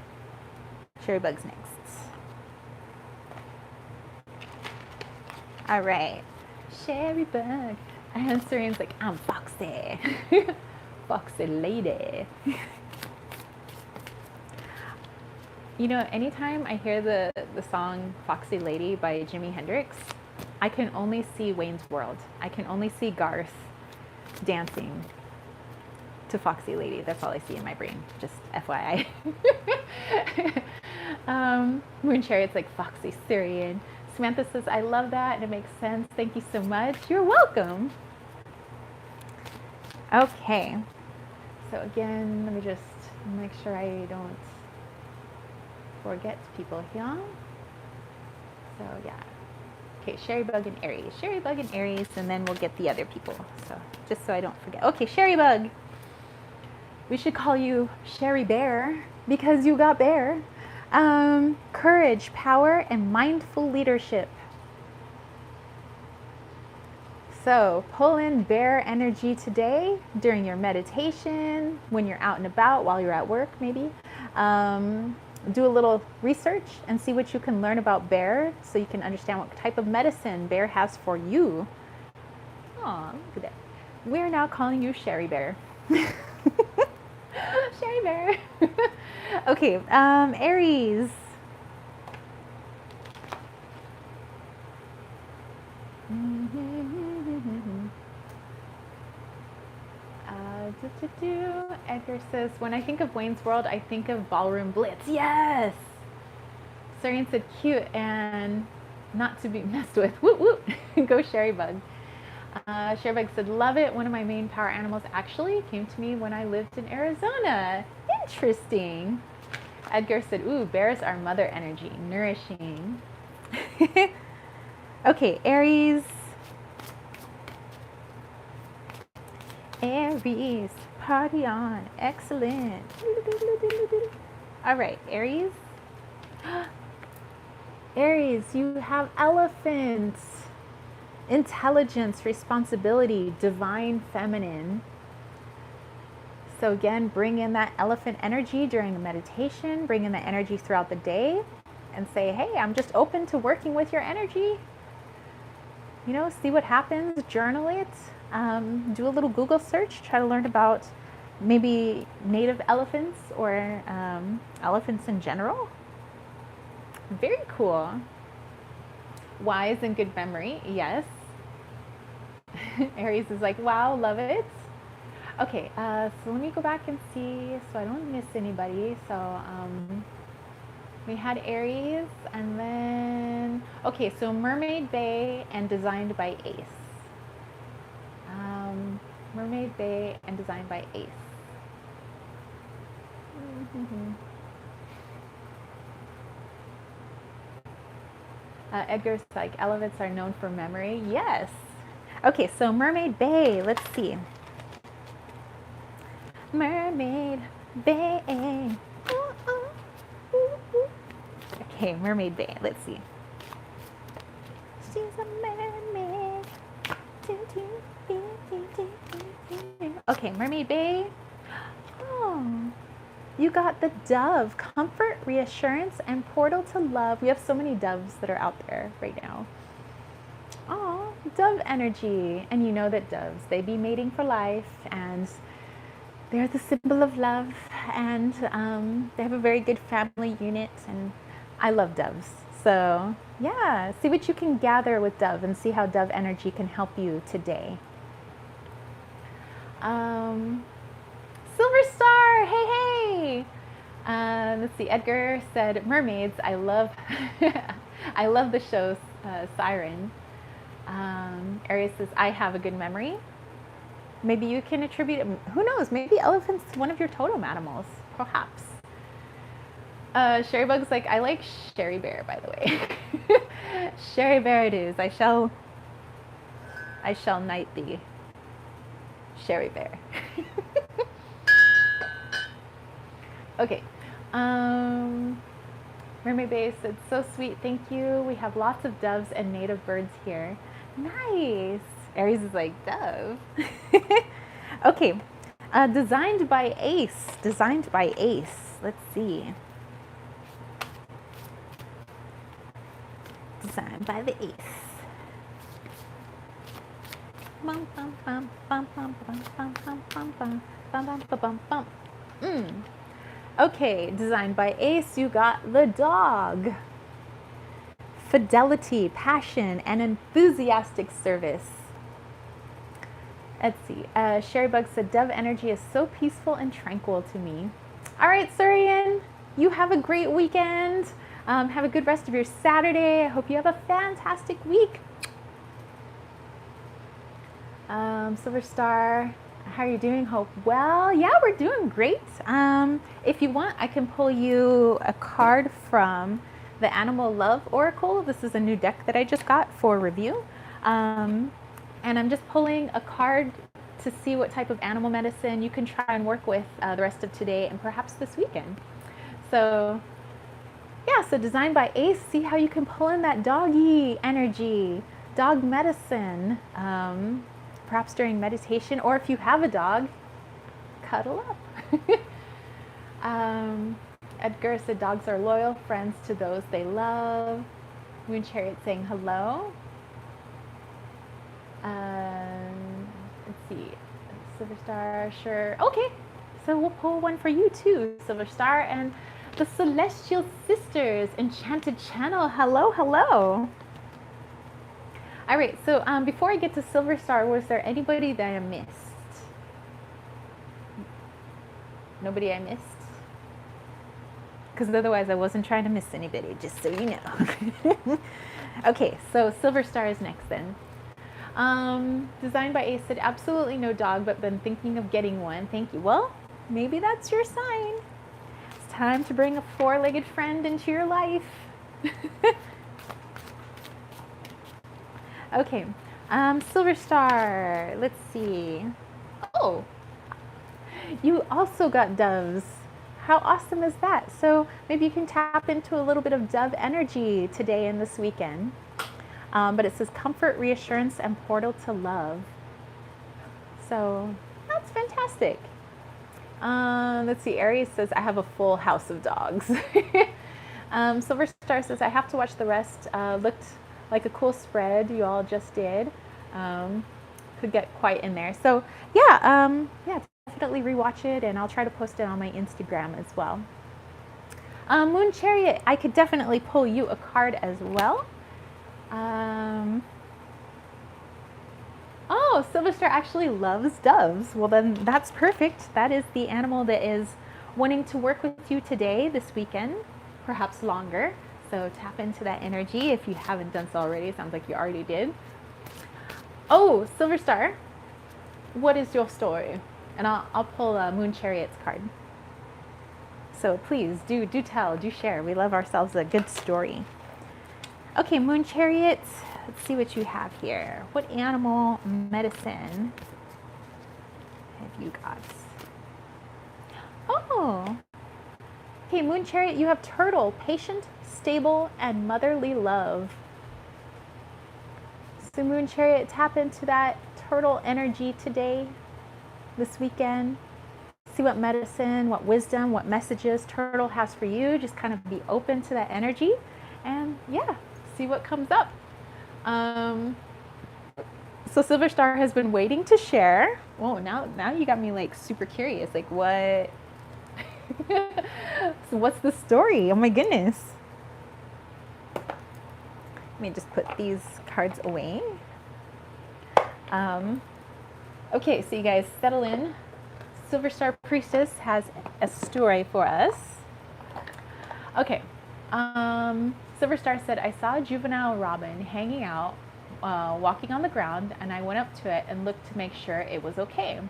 next. All right, Sherry Bug. And Surian's like, I'm Foxy. Foxy lady. You know, anytime I hear the song Foxy Lady by Jimi Hendrix, I can only see Wayne's World. I can only see Garth dancing to Foxy Lady. That's all I see in my brain, just FYI. Moon Chariot's like Foxy Syrian. Samantha says, I love that and it makes sense. Thank you so much. You're welcome. Okay. So again, let me just make sure I don't forget people here. So yeah. Okay, Sherrybug and Aries. Sherrybug and Aries, and then we'll get the other people. So just so I don't forget. Okay, Sherrybug. We should call you Sherry Bear because you got bear. Courage, power, and mindful leadership. So pull in bear energy today during your meditation, when you're out and about, while you're at work maybe. Do a little research and see what you can learn about bear so you can understand what type of medicine bear has for you. Aw, look at that. We're now calling you Sherry Bear. Sherry Bear. Okay, Aries. Edgar says, when I think of Wayne's World, I think of Ballroom Blitz. Yes! Sarian said, cute and not to be messed with. Woot woot! Go Sherrybug. Sherrybug said, love it. One of my main power animals actually came to me when I lived in Arizona. Interesting. Edgar said, ooh, bears are mother energy. Nourishing. Okay, Aries. Aries, party on. Excellent. All right, Aries. Aries, you have elephants. Intelligence, responsibility, divine feminine. So again, bring in that elephant energy during the meditation. Bring in that energy throughout the day and say, hey, I'm just open to working with your energy. You know, see what happens, journal it. Do a little Google search, try to learn about maybe native elephants or elephants in general. Very cool. Wise and good memory, yes. Aries is like, wow, love it. Okay, so let me go back and see so I don't miss anybody. So we had Aries and then, okay, so Mermaid Bay and designed by Ace. Mermaid Bay and designed by Ace. Edgar's like, elephants are known for memory. Yes. Okay, so Mermaid Bay, let's see. Mermaid Bay. Ooh, ooh, ooh, ooh. Okay, Mermaid Bay, let's see. She's a mermaid. Okay, Mermaid Bay. Oh, you got the dove. Comfort, reassurance, and portal to love. We have so many doves that are out there right now. Oh, dove energy. And you know that doves, they be mating for life, and they're the symbol of love, and they have a very good family unit, and I love doves. So yeah, see what you can gather with dove and see how dove energy can help you today. Silver Star, hey, hey. Let's see, Edgar said, mermaids, I love, I love the show Siren. Aries says, I have a good memory. Maybe you can attribute it, who knows, maybe elephant's one of your totem animals, perhaps. Sherrybug's like, I like Sherry Bear, by the way. Sherry Bear it is. I shall knight thee. Sherry Bear. Okay. Mermaid Bay said, so sweet, thank you. We have lots of doves and native birds here. Nice. Aries is like, dove. Okay. Designed by Ace. Designed by Ace. Let's see. Designed by the Ace. Bum, bum, bum, bum, bum, bum, bum, bum, bum, bum, bum, bum, bum, bum. Okay, designed by Ace, you got the dog. Fidelity, passion, and enthusiastic service. Let's see. Sherrybug said, Dove energy is so peaceful and tranquil to me. All right, Surian, you have a great weekend. Have a good rest of your Saturday. I hope you have a fantastic week. Silver Star, how are you doing? Hope well. Yeah, we're doing great. If you want, I can pull you a card from the Animal Love Oracle. This is a new deck that I just got for review. And I'm just pulling a card to see what type of animal medicine you can try and work with the rest of today and perhaps this weekend. So yeah, so designed by Ace, see how you can pull in that doggy energy, dog medicine, perhaps during meditation, or if you have a dog, cuddle up. Edgar said dogs are loyal friends to those they love. Moon Chariot saying hello. Let's see, Silver Star, sure. Okay, so we'll pull one for you too, Silver Star. And the Celestial Sisters, Enchanted Channel, hello, hello. All right, so before I get to Silver Star, was there anybody that I missed? Nobody I missed? Because otherwise I wasn't trying to miss anybody, just so you know. Okay, so Silver Star is next then. Designed by Ace said, absolutely no dog, but been thinking of getting one. Thank you. Well, maybe that's your sign. It's time to bring a four-legged friend into your life. Okay, Silver Star, let's see. Oh, you also got doves. How awesome is that? So maybe you can tap into a little bit of dove energy today and this weekend. But it says comfort, reassurance, and portal to love. So that's fantastic. Let's see, Aries says, I have a full house of dogs. Silver Star says, I have to watch the rest. Looked like a cool spread you all just did. Could get quite in there. So yeah, definitely rewatch it, and I'll try to post it on my Instagram as well. Moon Chariot, I could definitely pull you a card as well. Oh, Silver Star actually loves doves. Well, then that's perfect. That is the animal that is wanting to work with you today, this weekend, perhaps longer. So tap into that energy if you haven't done so already. It sounds like you already did. Oh, Silver Star, what is your story? And I'll pull Moon Chariot's card. So please do tell, do share. We love ourselves a good story. Okay, Moon Chariot, let's see what you have here. What animal medicine have you got? Oh, okay, Moon Chariot, you have turtle, patient, stable, and motherly love. So Moon Chariot, tap into that turtle energy today, this weekend. See what medicine, what wisdom, what messages turtle has for you. Just kind of be open to that energy and yeah, see what comes up. So Silver Star has been waiting to share. Whoa, now you got me like super curious. Like what? So what's the story? Oh my goodness. Let me just put these cards away. Okay, so you guys settle in. Silver Star Priestess has a story for us. Okay. Silver Star said, I saw a juvenile robin hanging out, walking on the ground, and I went up to it and looked to make sure it was okay.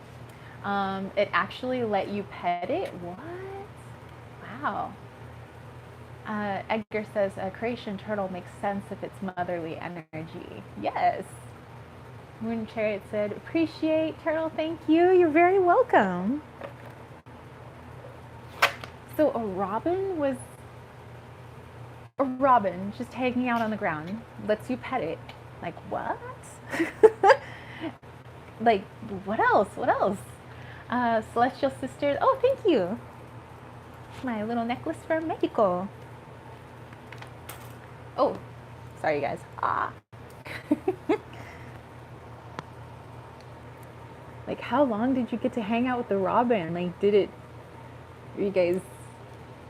It actually let you pet it? What? Wow. Edgar says, a creation turtle makes sense if it's motherly energy. Yes. Moon Chariot said, appreciate turtle, thank you. You're very welcome. So a robin just hanging out on the ground, lets you pet it. Like what? Like what else? What else? Celestial Sisters. Oh, thank you. My little necklace from Mexico. Oh, sorry guys. Like how long did you get to hang out with the robin? Like were you guys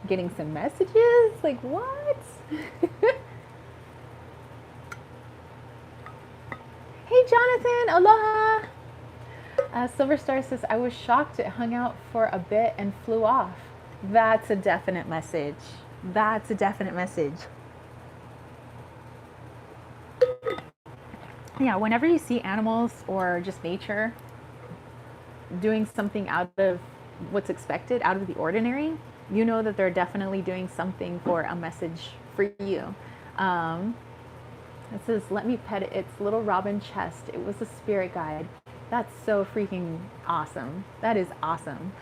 getting some messages? Like what? Hey Jonathan, aloha. Silver Star says, I was shocked it hung out for a bit and flew off. That's a definite message. That's a definite message. Yeah, whenever you see animals or just nature doing something out of what's expected, out of the ordinary, you know that they're definitely doing something for a message for you. It says, let me pet its little robin chest. It was a spirit guide. That's so freaking awesome. That is awesome.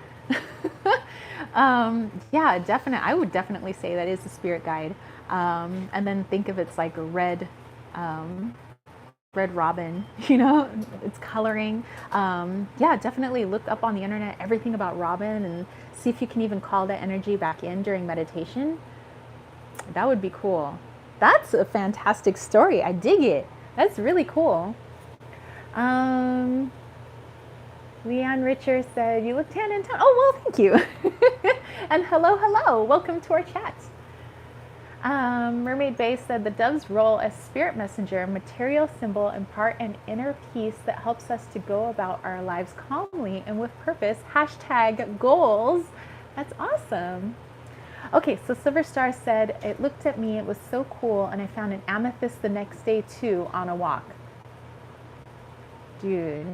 Yeah, definitely. I would definitely say that is a spirit guide. And then think of it's like a red robin, you know, it's coloring. Yeah, definitely look up on the internet everything about robin and see if you can even call that energy back in during meditation. That would be cool. That's a fantastic story. I dig it. That's really cool. Leanne Richards said, you look tan and tone. Oh, well, thank you. And hello. Welcome to our chat. Mermaid Bay said, the dove's role as spirit messenger, material symbol, impart an inner peace that helps us to go about our lives calmly and with purpose. # goals. That's awesome. Okay, so Silver Star said, it looked at me, it was so cool, and I found an amethyst the next day too on a walk. Dude,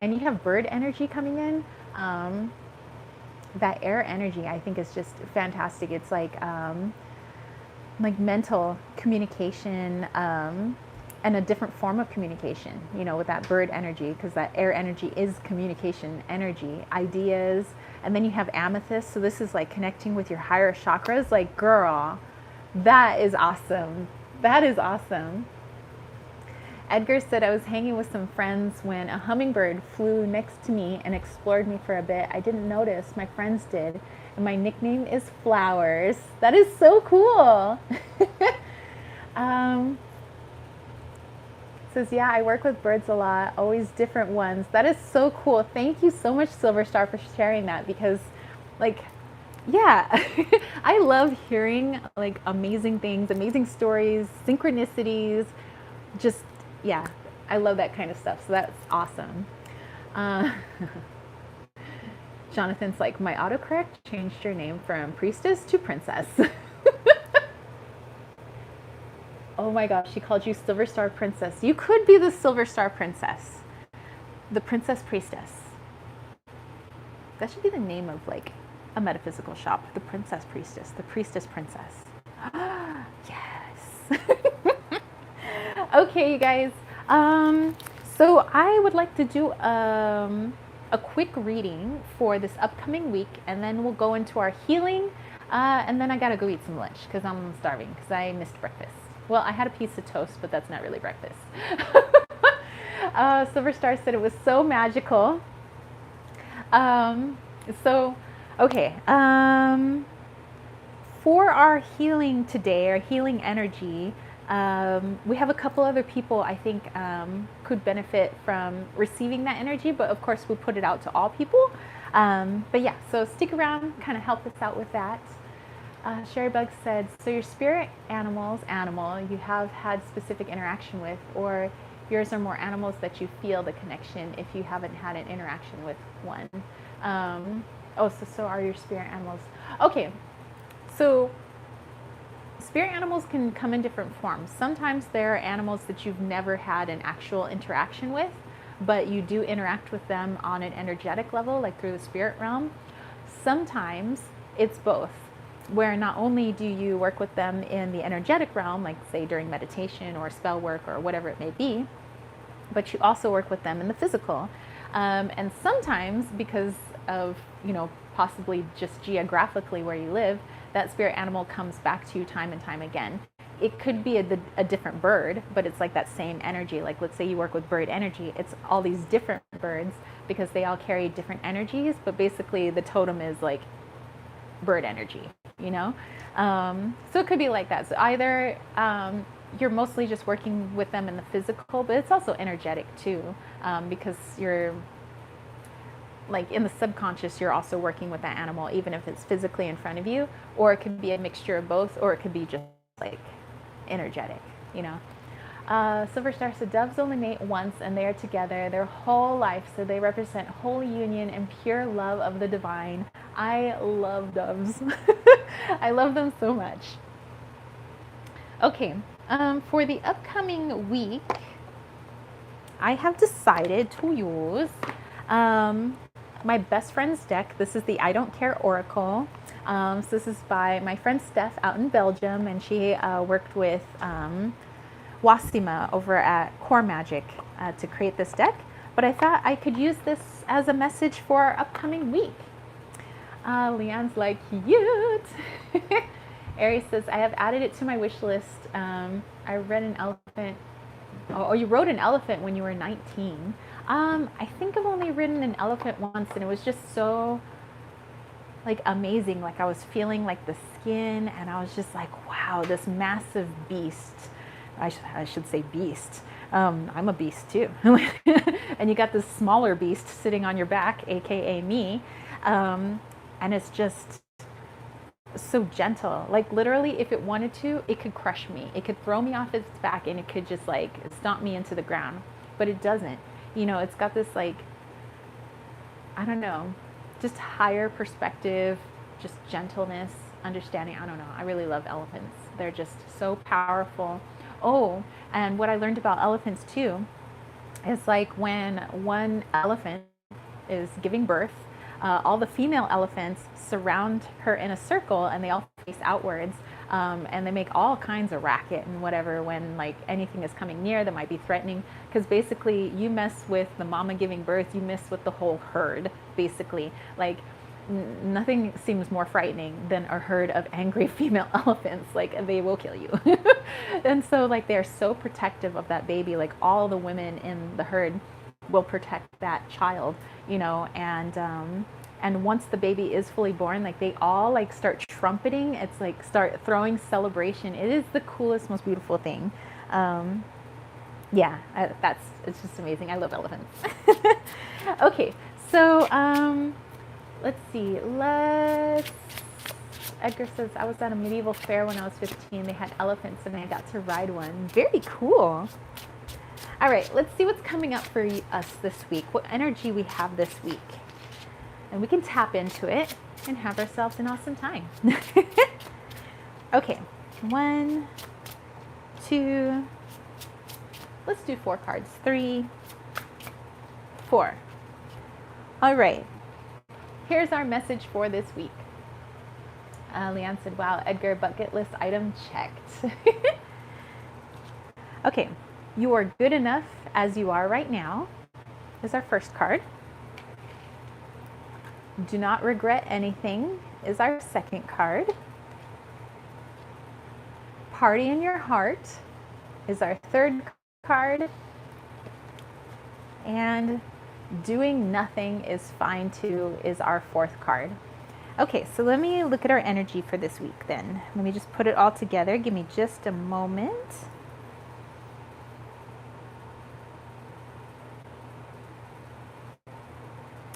and you have bird energy coming in. That air energy, I think, is just fantastic. It's like mental communication, and a different form of communication, you know, with that bird energy, because that air energy is communication energy, ideas. And then you have amethyst, so this is like connecting with your higher chakras. Like, girl, that is awesome. That is awesome. Edgar said, I was hanging with some friends when a hummingbird flew next to me and explored me for a bit. I didn't notice, my friends did, and my nickname is Flowers. That is so cool. Says, yeah, I work with birds a lot, always different ones. That is so cool. Thank you so much, Silver Star, for sharing that, because, like, yeah, I love hearing, like, amazing things, amazing stories, synchronicities, just, yeah, I love that kind of stuff. So that's awesome. Jonathan's like, my autocorrect changed your name from priestess to princess. Oh my gosh, she called you Silver Star Princess. You could be the Silver Star Princess. The Princess Priestess. That should be the name of like a metaphysical shop. The Princess Priestess. The Priestess Princess. Yes. Okay, you guys. So I would like to do a quick reading for this upcoming week, and then we'll go into our healing. And then I gotta go eat some lunch because I'm starving because I missed breakfast. Well, I had a piece of toast, but that's not really breakfast. Silver Star said it was so magical. Okay. For our healing today, our healing energy, we have a couple other people I think could benefit from receiving that energy, but of course we put it out to all people. But yeah, so stick around, kind of help us out with that. Sherry Bug said, so your spirit animal you have had specific interaction with, or yours are more animals that you feel the connection if you haven't had an interaction with one? So are your spirit animals. Okay, so spirit animals can come in different forms. Sometimes they're animals that you've never had an actual interaction with, but you do interact with them on an energetic level, like through the spirit realm. Sometimes it's both, where not only do you work with them in the energetic realm, like say during meditation or spell work or whatever it may be, but you also work with them in the physical. And sometimes, because of, possibly just geographically where you live, that spirit animal comes back to you time and time again. It could be a different bird, but it's like that same energy. Like, let's say you work with bird energy, it's all these different birds because they all carry different energies, but basically the totem is like bird energy, So it could be like that. So either you're mostly just working with them in the physical, but it's also energetic too, because you're like in the subconscious, you're also working with that animal, even if it's physically in front of you, or it could be a mixture of both, or it could be just like energetic, Silver Star said doves only mate once and they are together their whole life, so they represent holy union and pure love of the divine. I love doves. I love them so much. Okay, for the upcoming week, I have decided to use my best friend's deck. This is the I Don't Care Oracle. So this is by my friend Steph out in Belgium, and she worked with Wasima over at Core Magic to create this deck. But I thought I could use this as a message for our upcoming week. Leanne's like, cute. Aries says, I have added it to my wish list. I read an elephant. Oh, you rode an elephant when you were 19. I think I've only ridden an elephant once, and it was just so like amazing. Like I was feeling like the skin, and I was just like, wow, this massive beast. I should say beast. I'm a beast too. And you got this smaller beast sitting on your back, aka me. And it's just so gentle. Like literally, if it wanted to, it could crush me. It could throw me off its back and it could just like stomp me into the ground. But it doesn't. You know, it's got this like, I don't know, just higher perspective, just gentleness, understanding. I don't know. I really love elephants. They're just so powerful. Oh, and what I learned about elephants too is like when one elephant is giving birth, all the female elephants surround her in a circle and they all face outwards, and they make all kinds of racket and whatever when like anything is coming near that might be threatening, because basically you mess with the mama giving birth, you mess with the whole herd basically. Like nothing seems more frightening than a herd of angry female elephants. Like they will kill you. And so like they're so protective of that baby. Like all the women in the herd will protect that child, you know, and once the baby is fully born, like they all like start trumpeting. It's like start throwing celebration. It is the coolest, most beautiful thing. Yeah, it's just amazing. I love elephants. Okay, so let's see. Edgar says, I was at a medieval fair when I was 15. They had elephants and I got to ride one. Very cool. All right, let's see what's coming up for us this week. What energy we have this week. And we can tap into it and have ourselves an awesome time. Okay, 1, 2, let's do 4 cards. 3, 4. All right, here's our message for this week. Leanne said, wow, Edgar, bucket list item checked. Okay, you are good enough as you are right now is our first card. Do not regret anything is our second card. Party in your heart is our third card. And doing nothing is fine too is our fourth card. Okay, so let me look at our energy for this week then. Let me just put it all together. Give me just a moment.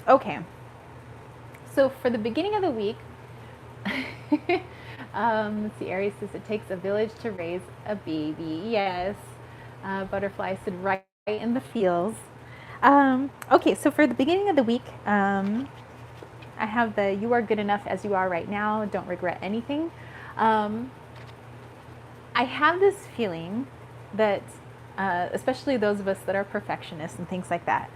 Okay. So for the beginning of the week, let's see, Aries says it takes a village to raise a baby. Yes. Butterfly said right in the fields. Okay, so for the beginning of the week, I have the you are good enough as you are right now. Don't regret anything. I have this feeling that, especially those of us that are perfectionists and things like that,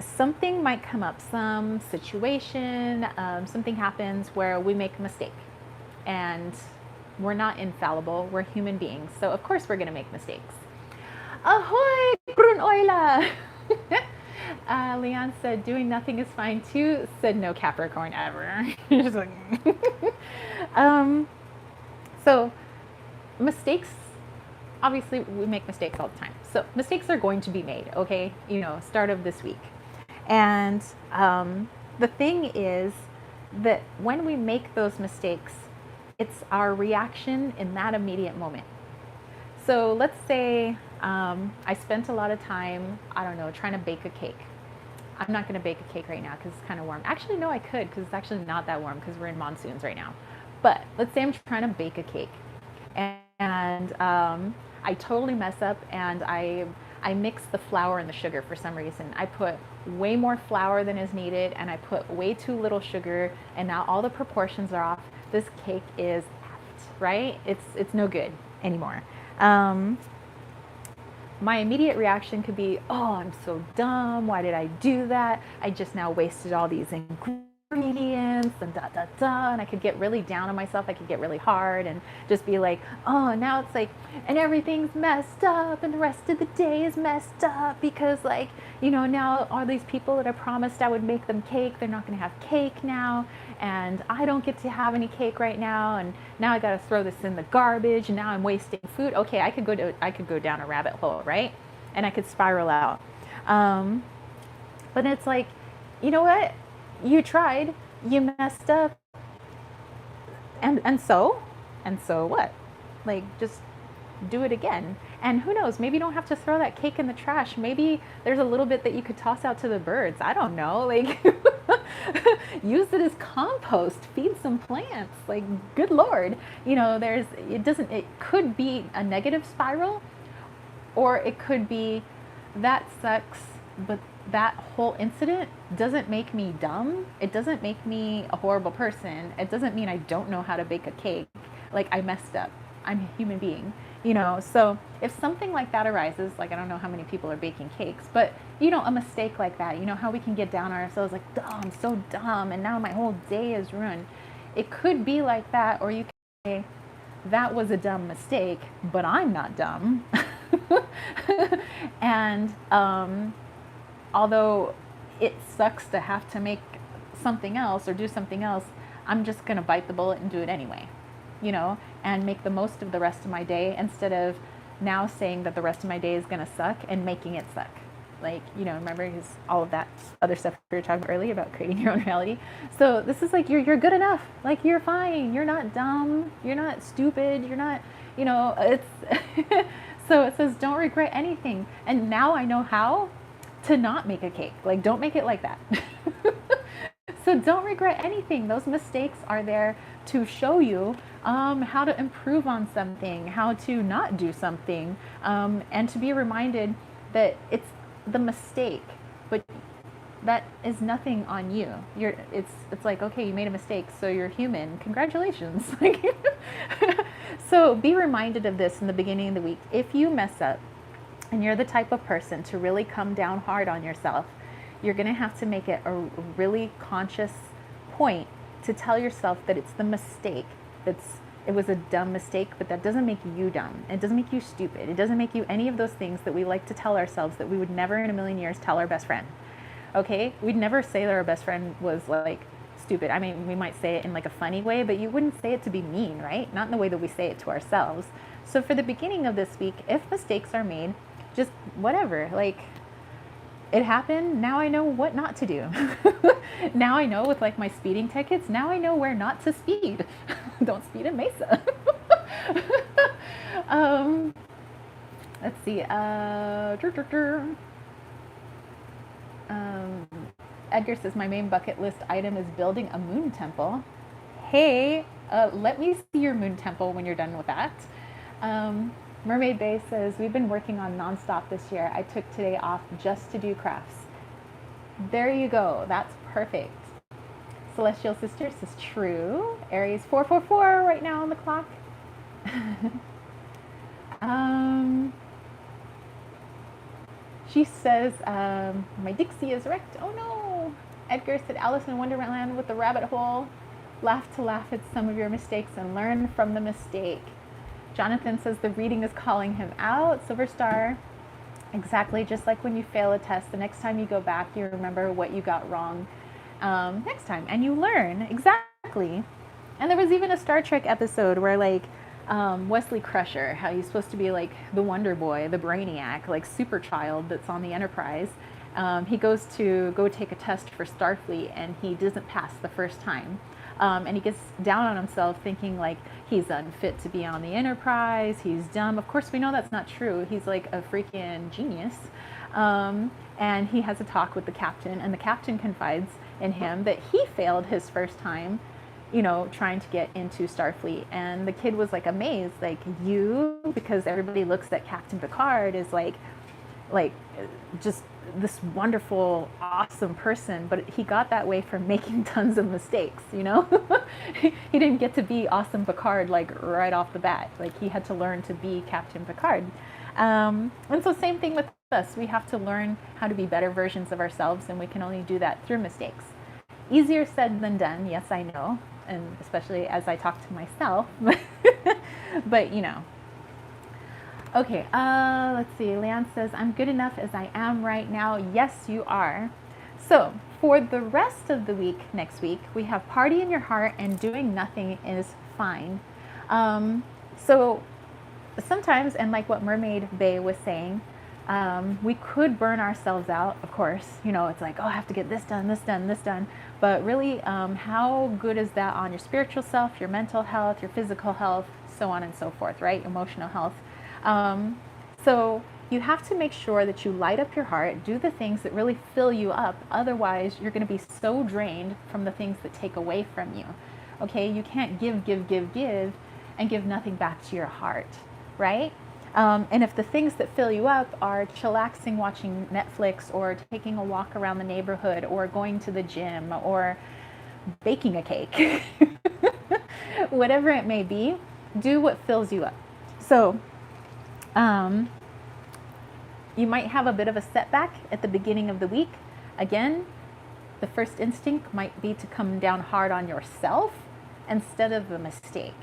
something might come up, some situation, something happens where we make a mistake. And we're not infallible, we're human beings. So of course we're gonna make mistakes. Ahoy, Brun Oila! Leon said, doing nothing is fine too. Said no Capricorn ever. Just like so mistakes, obviously we make mistakes all the time. So mistakes are going to be made, okay? You know, start of this week. And the thing is that when we make those mistakes, it's our reaction in that immediate moment. So let's say I spent a lot of time, I don't know, trying to bake a cake. I'm not going to bake a cake right now because it's kind of warm. Actually, no, I could because it's actually not that warm because we're in monsoons right now. But let's say I'm trying to bake a cake. And I totally mess up, and I mix the flour and the sugar for some reason. I put way more flour than is needed, and I put way too little sugar, and now all the proportions are off. This cake is effed, right? It's no good anymore. My immediate reaction could be, oh, I'm so dumb. Why did I do that? I just now wasted all these ingredients and da da da. And I could get really down on myself. I could get really hard and just be like, oh, now it's like, and everything's messed up, and the rest of the day is messed up because, like, you know, now all these people that I promised I would make them cake, they're not going to have cake now, and I don't get to have any cake right now, and now I got to throw this in the garbage, and now I'm wasting food. Okay, I could go down a rabbit hole, right? And I could spiral out. But it's like, you know what? You tried, you messed up, and so what? Like, just do it again. And who knows, maybe you don't have to throw that cake in the trash. Maybe there's a little bit that you could toss out to the birds. I don't know, like use it as compost, feed some plants. Like, good Lord, you know, it could be a negative spiral, or it could be, that sucks, but that whole incident doesn't make me dumb. It doesn't make me a horrible person. It doesn't mean I don't know how to bake a cake. Like, I messed up. I'm a human being, you know? So if something like that arises, like, I don't know how many people are baking cakes, but, you know, a mistake like that, you know how we can get down on ourselves, like, oh, I'm so dumb, and now my whole day is ruined. It could be like that, or you can say, that was a dumb mistake, but I'm not dumb. And although it sucks to have to make something else or do something else, I'm just going to bite the bullet and do it anyway, you know, and make the most of the rest of my day, instead of now saying that the rest of my day is going to suck and making it suck. Like, you know, remember all of that other stuff we were talking about earlier about creating your own reality. So this is like, you're good enough. Like, you're fine. You're not dumb. You're not stupid. You're not, you know, it's, so it says, don't regret anything. And now I know how to not make a cake. Like, don't make it like that. So don't regret anything. Those mistakes are there to show you how to improve on something, how to not do something, and to be reminded that it's the mistake, but that is nothing on you. It's like, okay, you made a mistake, so you're human. Congratulations. Like, so be reminded of this in the beginning of the week. If you mess up and you're the type of person to really come down hard on yourself, you're going to have to make it a really conscious point to tell yourself that it's the mistake. It was a dumb mistake, but that doesn't make you dumb. It doesn't make you stupid. It doesn't make you any of those things that we like to tell ourselves that we would never in a million years tell our best friend. Okay? We'd never say that our best friend was, like, stupid. I mean, we might say it in, like, a funny way, but you wouldn't say it to be mean, right? Not in the way that we say it to ourselves. So for the beginning of this week, if mistakes are made, just whatever, like, it happened. Now I know what not to do. Now I know with, like, my speeding tickets, now I know where not to speed. Don't speed in Mesa. Let's see. Edgar says, my main bucket list item is building a moon temple. Hey, let me see your moon temple when you're done with that. Mermaid Bay says, we've been working on nonstop this year. I took today off just to do crafts. There you go. That's perfect. Celestial Sister says, true. Aries 444 right now on the clock. She says, my Dixie is wrecked. Oh no. Edgar said, Alice in Wonderland with the rabbit hole. Laugh to laugh at some of your mistakes and learn from the mistake. Jonathan says the reading is calling him out. Silver Star. Exactly, just like when you fail a test, the next time you go back, you remember what you got wrong next time, and you learn. Exactly. And there was even a Star Trek episode where, like, Wesley Crusher, how he's supposed to be like the Wonder Boy, the Brainiac, like super child that's on the Enterprise. He goes to go take a test for Starfleet, and he doesn't pass the first time. And he gets down on himself thinking like he's unfit to be on the Enterprise, he's dumb. Of course, we know that's not true. He's like a freaking genius. And he has a talk with the captain, and the captain confides in him that he failed his first time, trying to get into Starfleet. And the kid was like amazed, like, you, because everybody looks at Captain Picard as like just this wonderful, awesome person, but he got that way from making tons of mistakes, He didn't get to be awesome Picard like right off the bat. Like, he had to learn to be Captain Picard. And so same thing with us. We have to learn how to be better versions of ourselves, and we can only do that through mistakes. Easier said than done, yes, I know, and especially as I talk to myself. But Okay, let's see. Leanne says, I'm good enough as I am right now. Yes, you are. So for the rest of the week, next week, we have party in your heart and doing nothing is fine. So sometimes, and like what Mermaid Bay was saying, we could burn ourselves out, of course. It's like, oh, I have to get this done, this done, this done. But really, how good is that on your spiritual self, your mental health, your physical health, so on and so forth, right? Emotional health. So you have to make sure that you light up your heart, do the things that really fill you up. Otherwise, you're going to be so drained from the things that take away from you. Okay, you can't give, and give nothing back to your heart, right? And if the things that fill you up are chillaxing, watching Netflix, or taking a walk around the neighborhood, or going to the gym, or baking a cake, whatever it may be, do what fills you up. So you might have a bit of a setback at the beginning of the week. Again, the first instinct might be to come down hard on yourself instead of the mistake.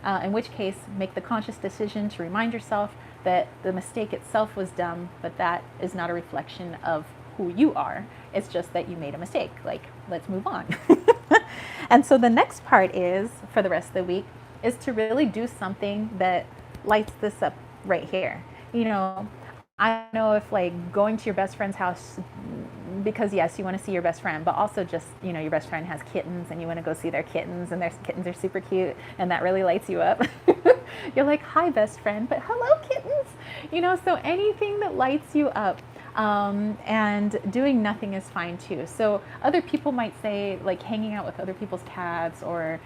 In which case, make the conscious decision to remind yourself that the mistake itself was dumb, but that is not a reflection of who you are. It's just that you made a mistake. Like, let's move on. And so the next part is, for the rest of the week, is to really do something that lights this up right here. I don't know if like going to your best friend's house, because yes, you want to see your best friend, but also just, your best friend has kittens and you want to go see their kittens, and their kittens are super cute, and that really lights you up. You're like, hi best friend, but hello kittens. So anything that lights you up, and doing nothing is fine too. So other people might say like hanging out with other people's cats or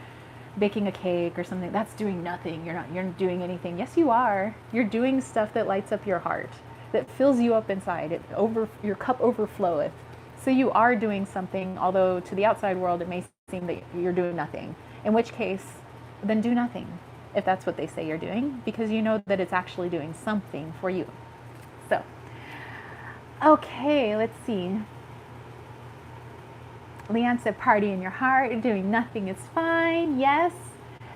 baking a cake or something, that's doing nothing. You're doing anything. Yes, you are. You're doing stuff that lights up your heart, that fills you up inside. Your cup overfloweth. So you are doing something, although to the outside world it may seem that you're doing nothing. In which case, then do nothing, if that's what they say you're doing, because you know that it's actually doing something for you. So, okay, let's see. Leanne said, party in your heart, doing nothing is fine. Yes.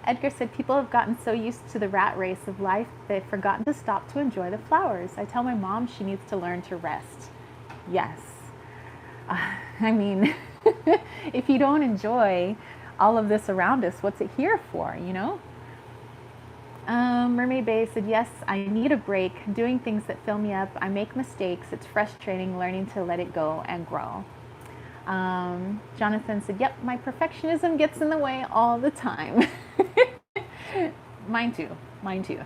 Edgar said, people have gotten so used to the rat race of life, they've forgotten to stop to enjoy the flowers. I tell my mom she needs to learn to rest. Yes. I mean, if you don't enjoy all of this around us, what's it here for, Mermaid Bay said, yes, I need a break, doing things that fill me up. I make mistakes. It's frustrating learning to let it go and grow. Jonathan said, yep, my perfectionism gets in the way all the time. Mine too.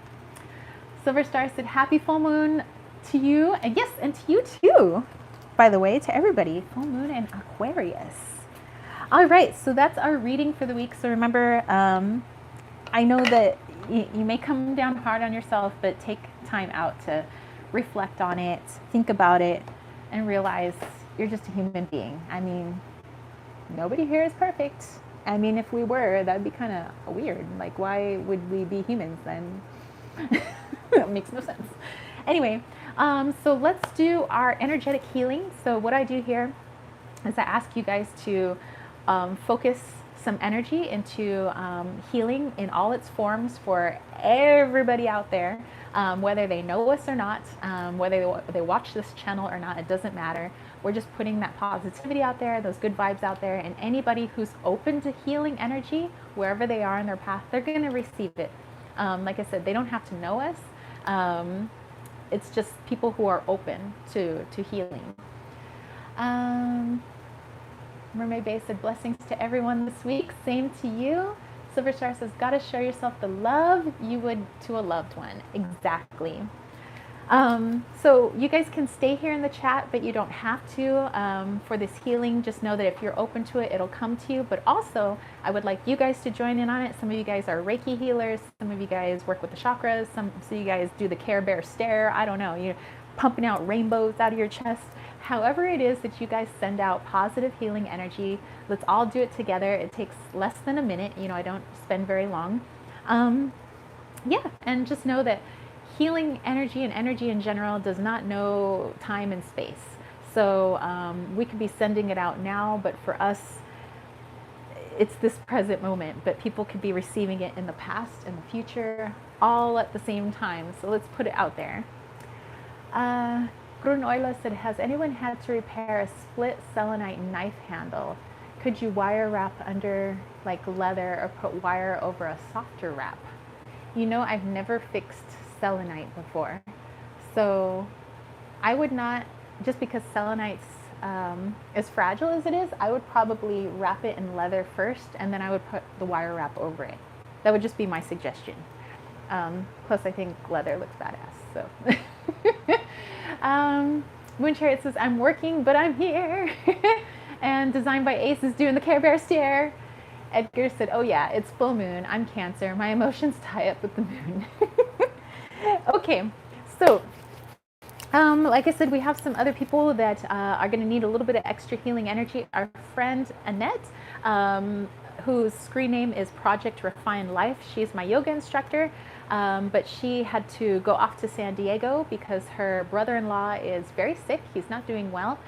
Silver Star said, happy full moon to you. And yes, and to you too, by the way, to everybody. Full moon in Aquarius. All right, so that's our reading for the week. So remember, I know that you may come down hard on yourself, but take time out to reflect on it, think about it, and realize you're just a human being. I mean, nobody here is perfect. I mean, if we were, that'd be kind of weird. Like, why would we be humans then? That makes no sense. Anyway, so let's do our energetic healing. So what I do here is I ask you guys to focus some energy into healing in all its forms for everybody out there, whether they know us or not, whether they watch this channel or not, it doesn't matter. We're just putting that positivity out there, those good vibes out there, and anybody who's open to healing energy, wherever they are in their path, they're going to receive it. Like I said, they don't have to know us. It's just people who are open to healing. Mermaid Bay said, blessings to everyone this week. Same to you. Silver Star says, gotta show yourself the love you would to a loved one. Exactly. So you guys can stay here in the chat, but you don't have to for this healing. Just know that if you're open to it, it'll come to you. But also, I would like you guys to join in on it. Some of you guys are Reiki healers. Some of you guys work with the chakras. Some of you guys do the Care Bear stare. I don't know. You're pumping out rainbows out of your chest. However it is that you guys send out positive healing energy, let's all do it together. It takes less than a minute. I don't spend very long. Yeah, and just know that healing energy and energy in general does not know time and space. So we could be sending it out now, but for us, it's this present moment. But people could be receiving it in the past and the future, all at the same time. So let's put it out there. Grun Oila said, has anyone had to repair a split selenite knife handle? Could you wire wrap under like leather or put wire over a softer wrap? I've never fixed selenite before. So I would not, just because selenite's as fragile as it is, I would probably wrap it in leather first and then I would put the wire wrap over it. That would just be my suggestion. Plus I think leather looks badass, so. Moon Chariot says, I'm working, but I'm here. And Designed by Ace is doing the Care Bear stare. Edgar said, oh yeah, it's full moon. I'm Cancer. My emotions tie up with the moon. Okay, so like I said, we have some other people that are going to need a little bit of extra healing energy. Our friend Annette, whose screen name is Project Refine Life. She's my yoga instructor, but she had to go off to San Diego because her brother-in-law is very sick. He's not doing well.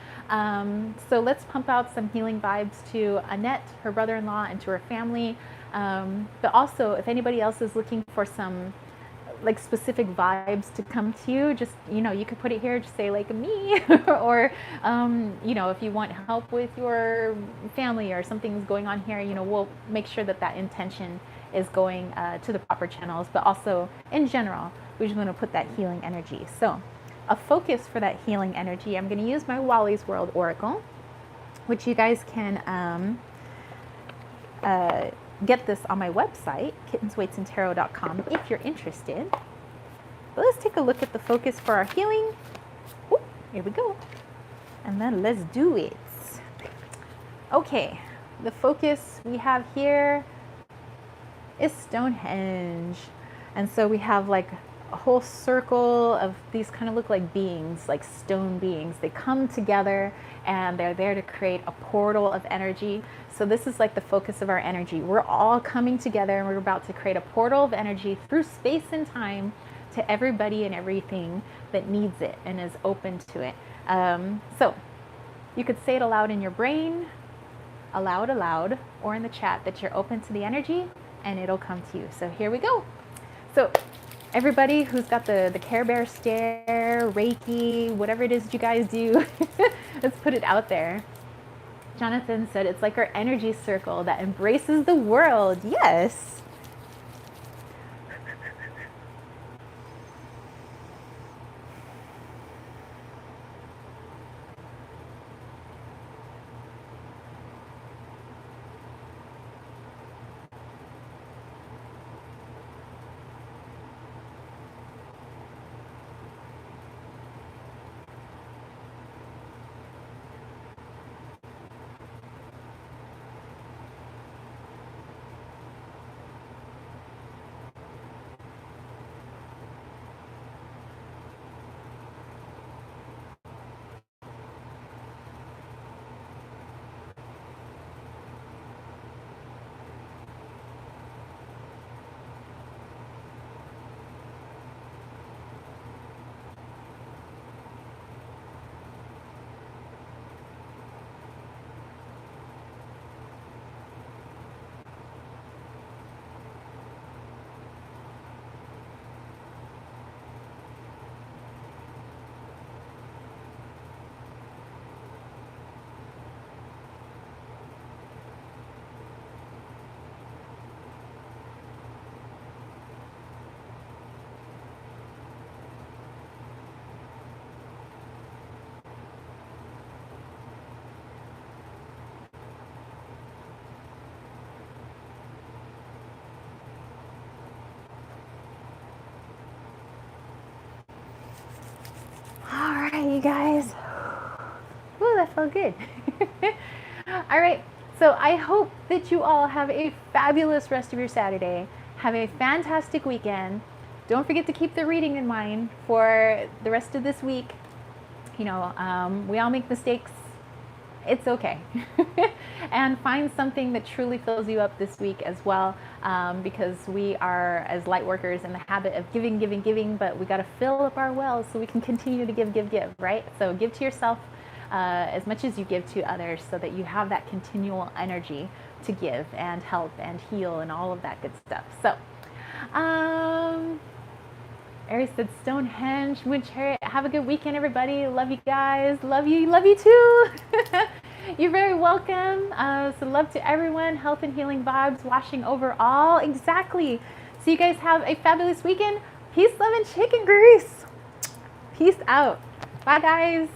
So let's pump out some healing vibes to Annette, her brother-in-law, and to her family. But also, if anybody else is looking for some like specific vibes to come to you, just you could put it here, just say like me or if you want help with your family or something's going on here, we'll make sure that that intention is going to the proper channels. But also in general, we just want to put that healing energy. So a focus for that healing energy, I'm going to use my Wally's World Oracle, which you guys can get this on my website, kittensweightsandtarot.com, if you're interested. But let's take a look at the focus for our healing. Ooh, here we go. And then let's do it. Okay, the focus we have here is Stonehenge. And so we have like a whole circle of these kind of look like beings, like stone beings. They come together and they're there to create a portal of energy. So this is like the focus of our energy. We're all coming together and we're about to create a portal of energy through space and time to everybody and everything that needs it and is open to it. So you could say it aloud in your brain, aloud, or in the chat that you're open to the energy and it'll come to you. So here we go. So everybody who's got the Care Bear stare, Reiki, whatever it is you guys do, let's put it out there. Jonathan said it's like our energy circle that embraces the world. Yes. you guys. Ooh, that felt good. All right. So I hope that you all have a fabulous rest of your Saturday. Have a fantastic weekend. Don't forget to keep the reading in mind for the rest of this week. We all make mistakes. It's okay. And find something that truly fills you up this week as well, because we are, as light workers, in the habit of giving, giving, giving, but we got to fill up our wells so we can continue to give, right? So give to yourself as much as you give to others, so that you have that continual energy to give and help and heal and all of that good stuff. So, Aries said Stonehenge, Moon Chariot. Have a good weekend, everybody. Love you guys. Love you too. You're very welcome. So love to everyone. Health and healing vibes washing over all. Exactly. So you guys have a fabulous weekend. Peace, love, and chicken grease. Peace out. Bye, guys.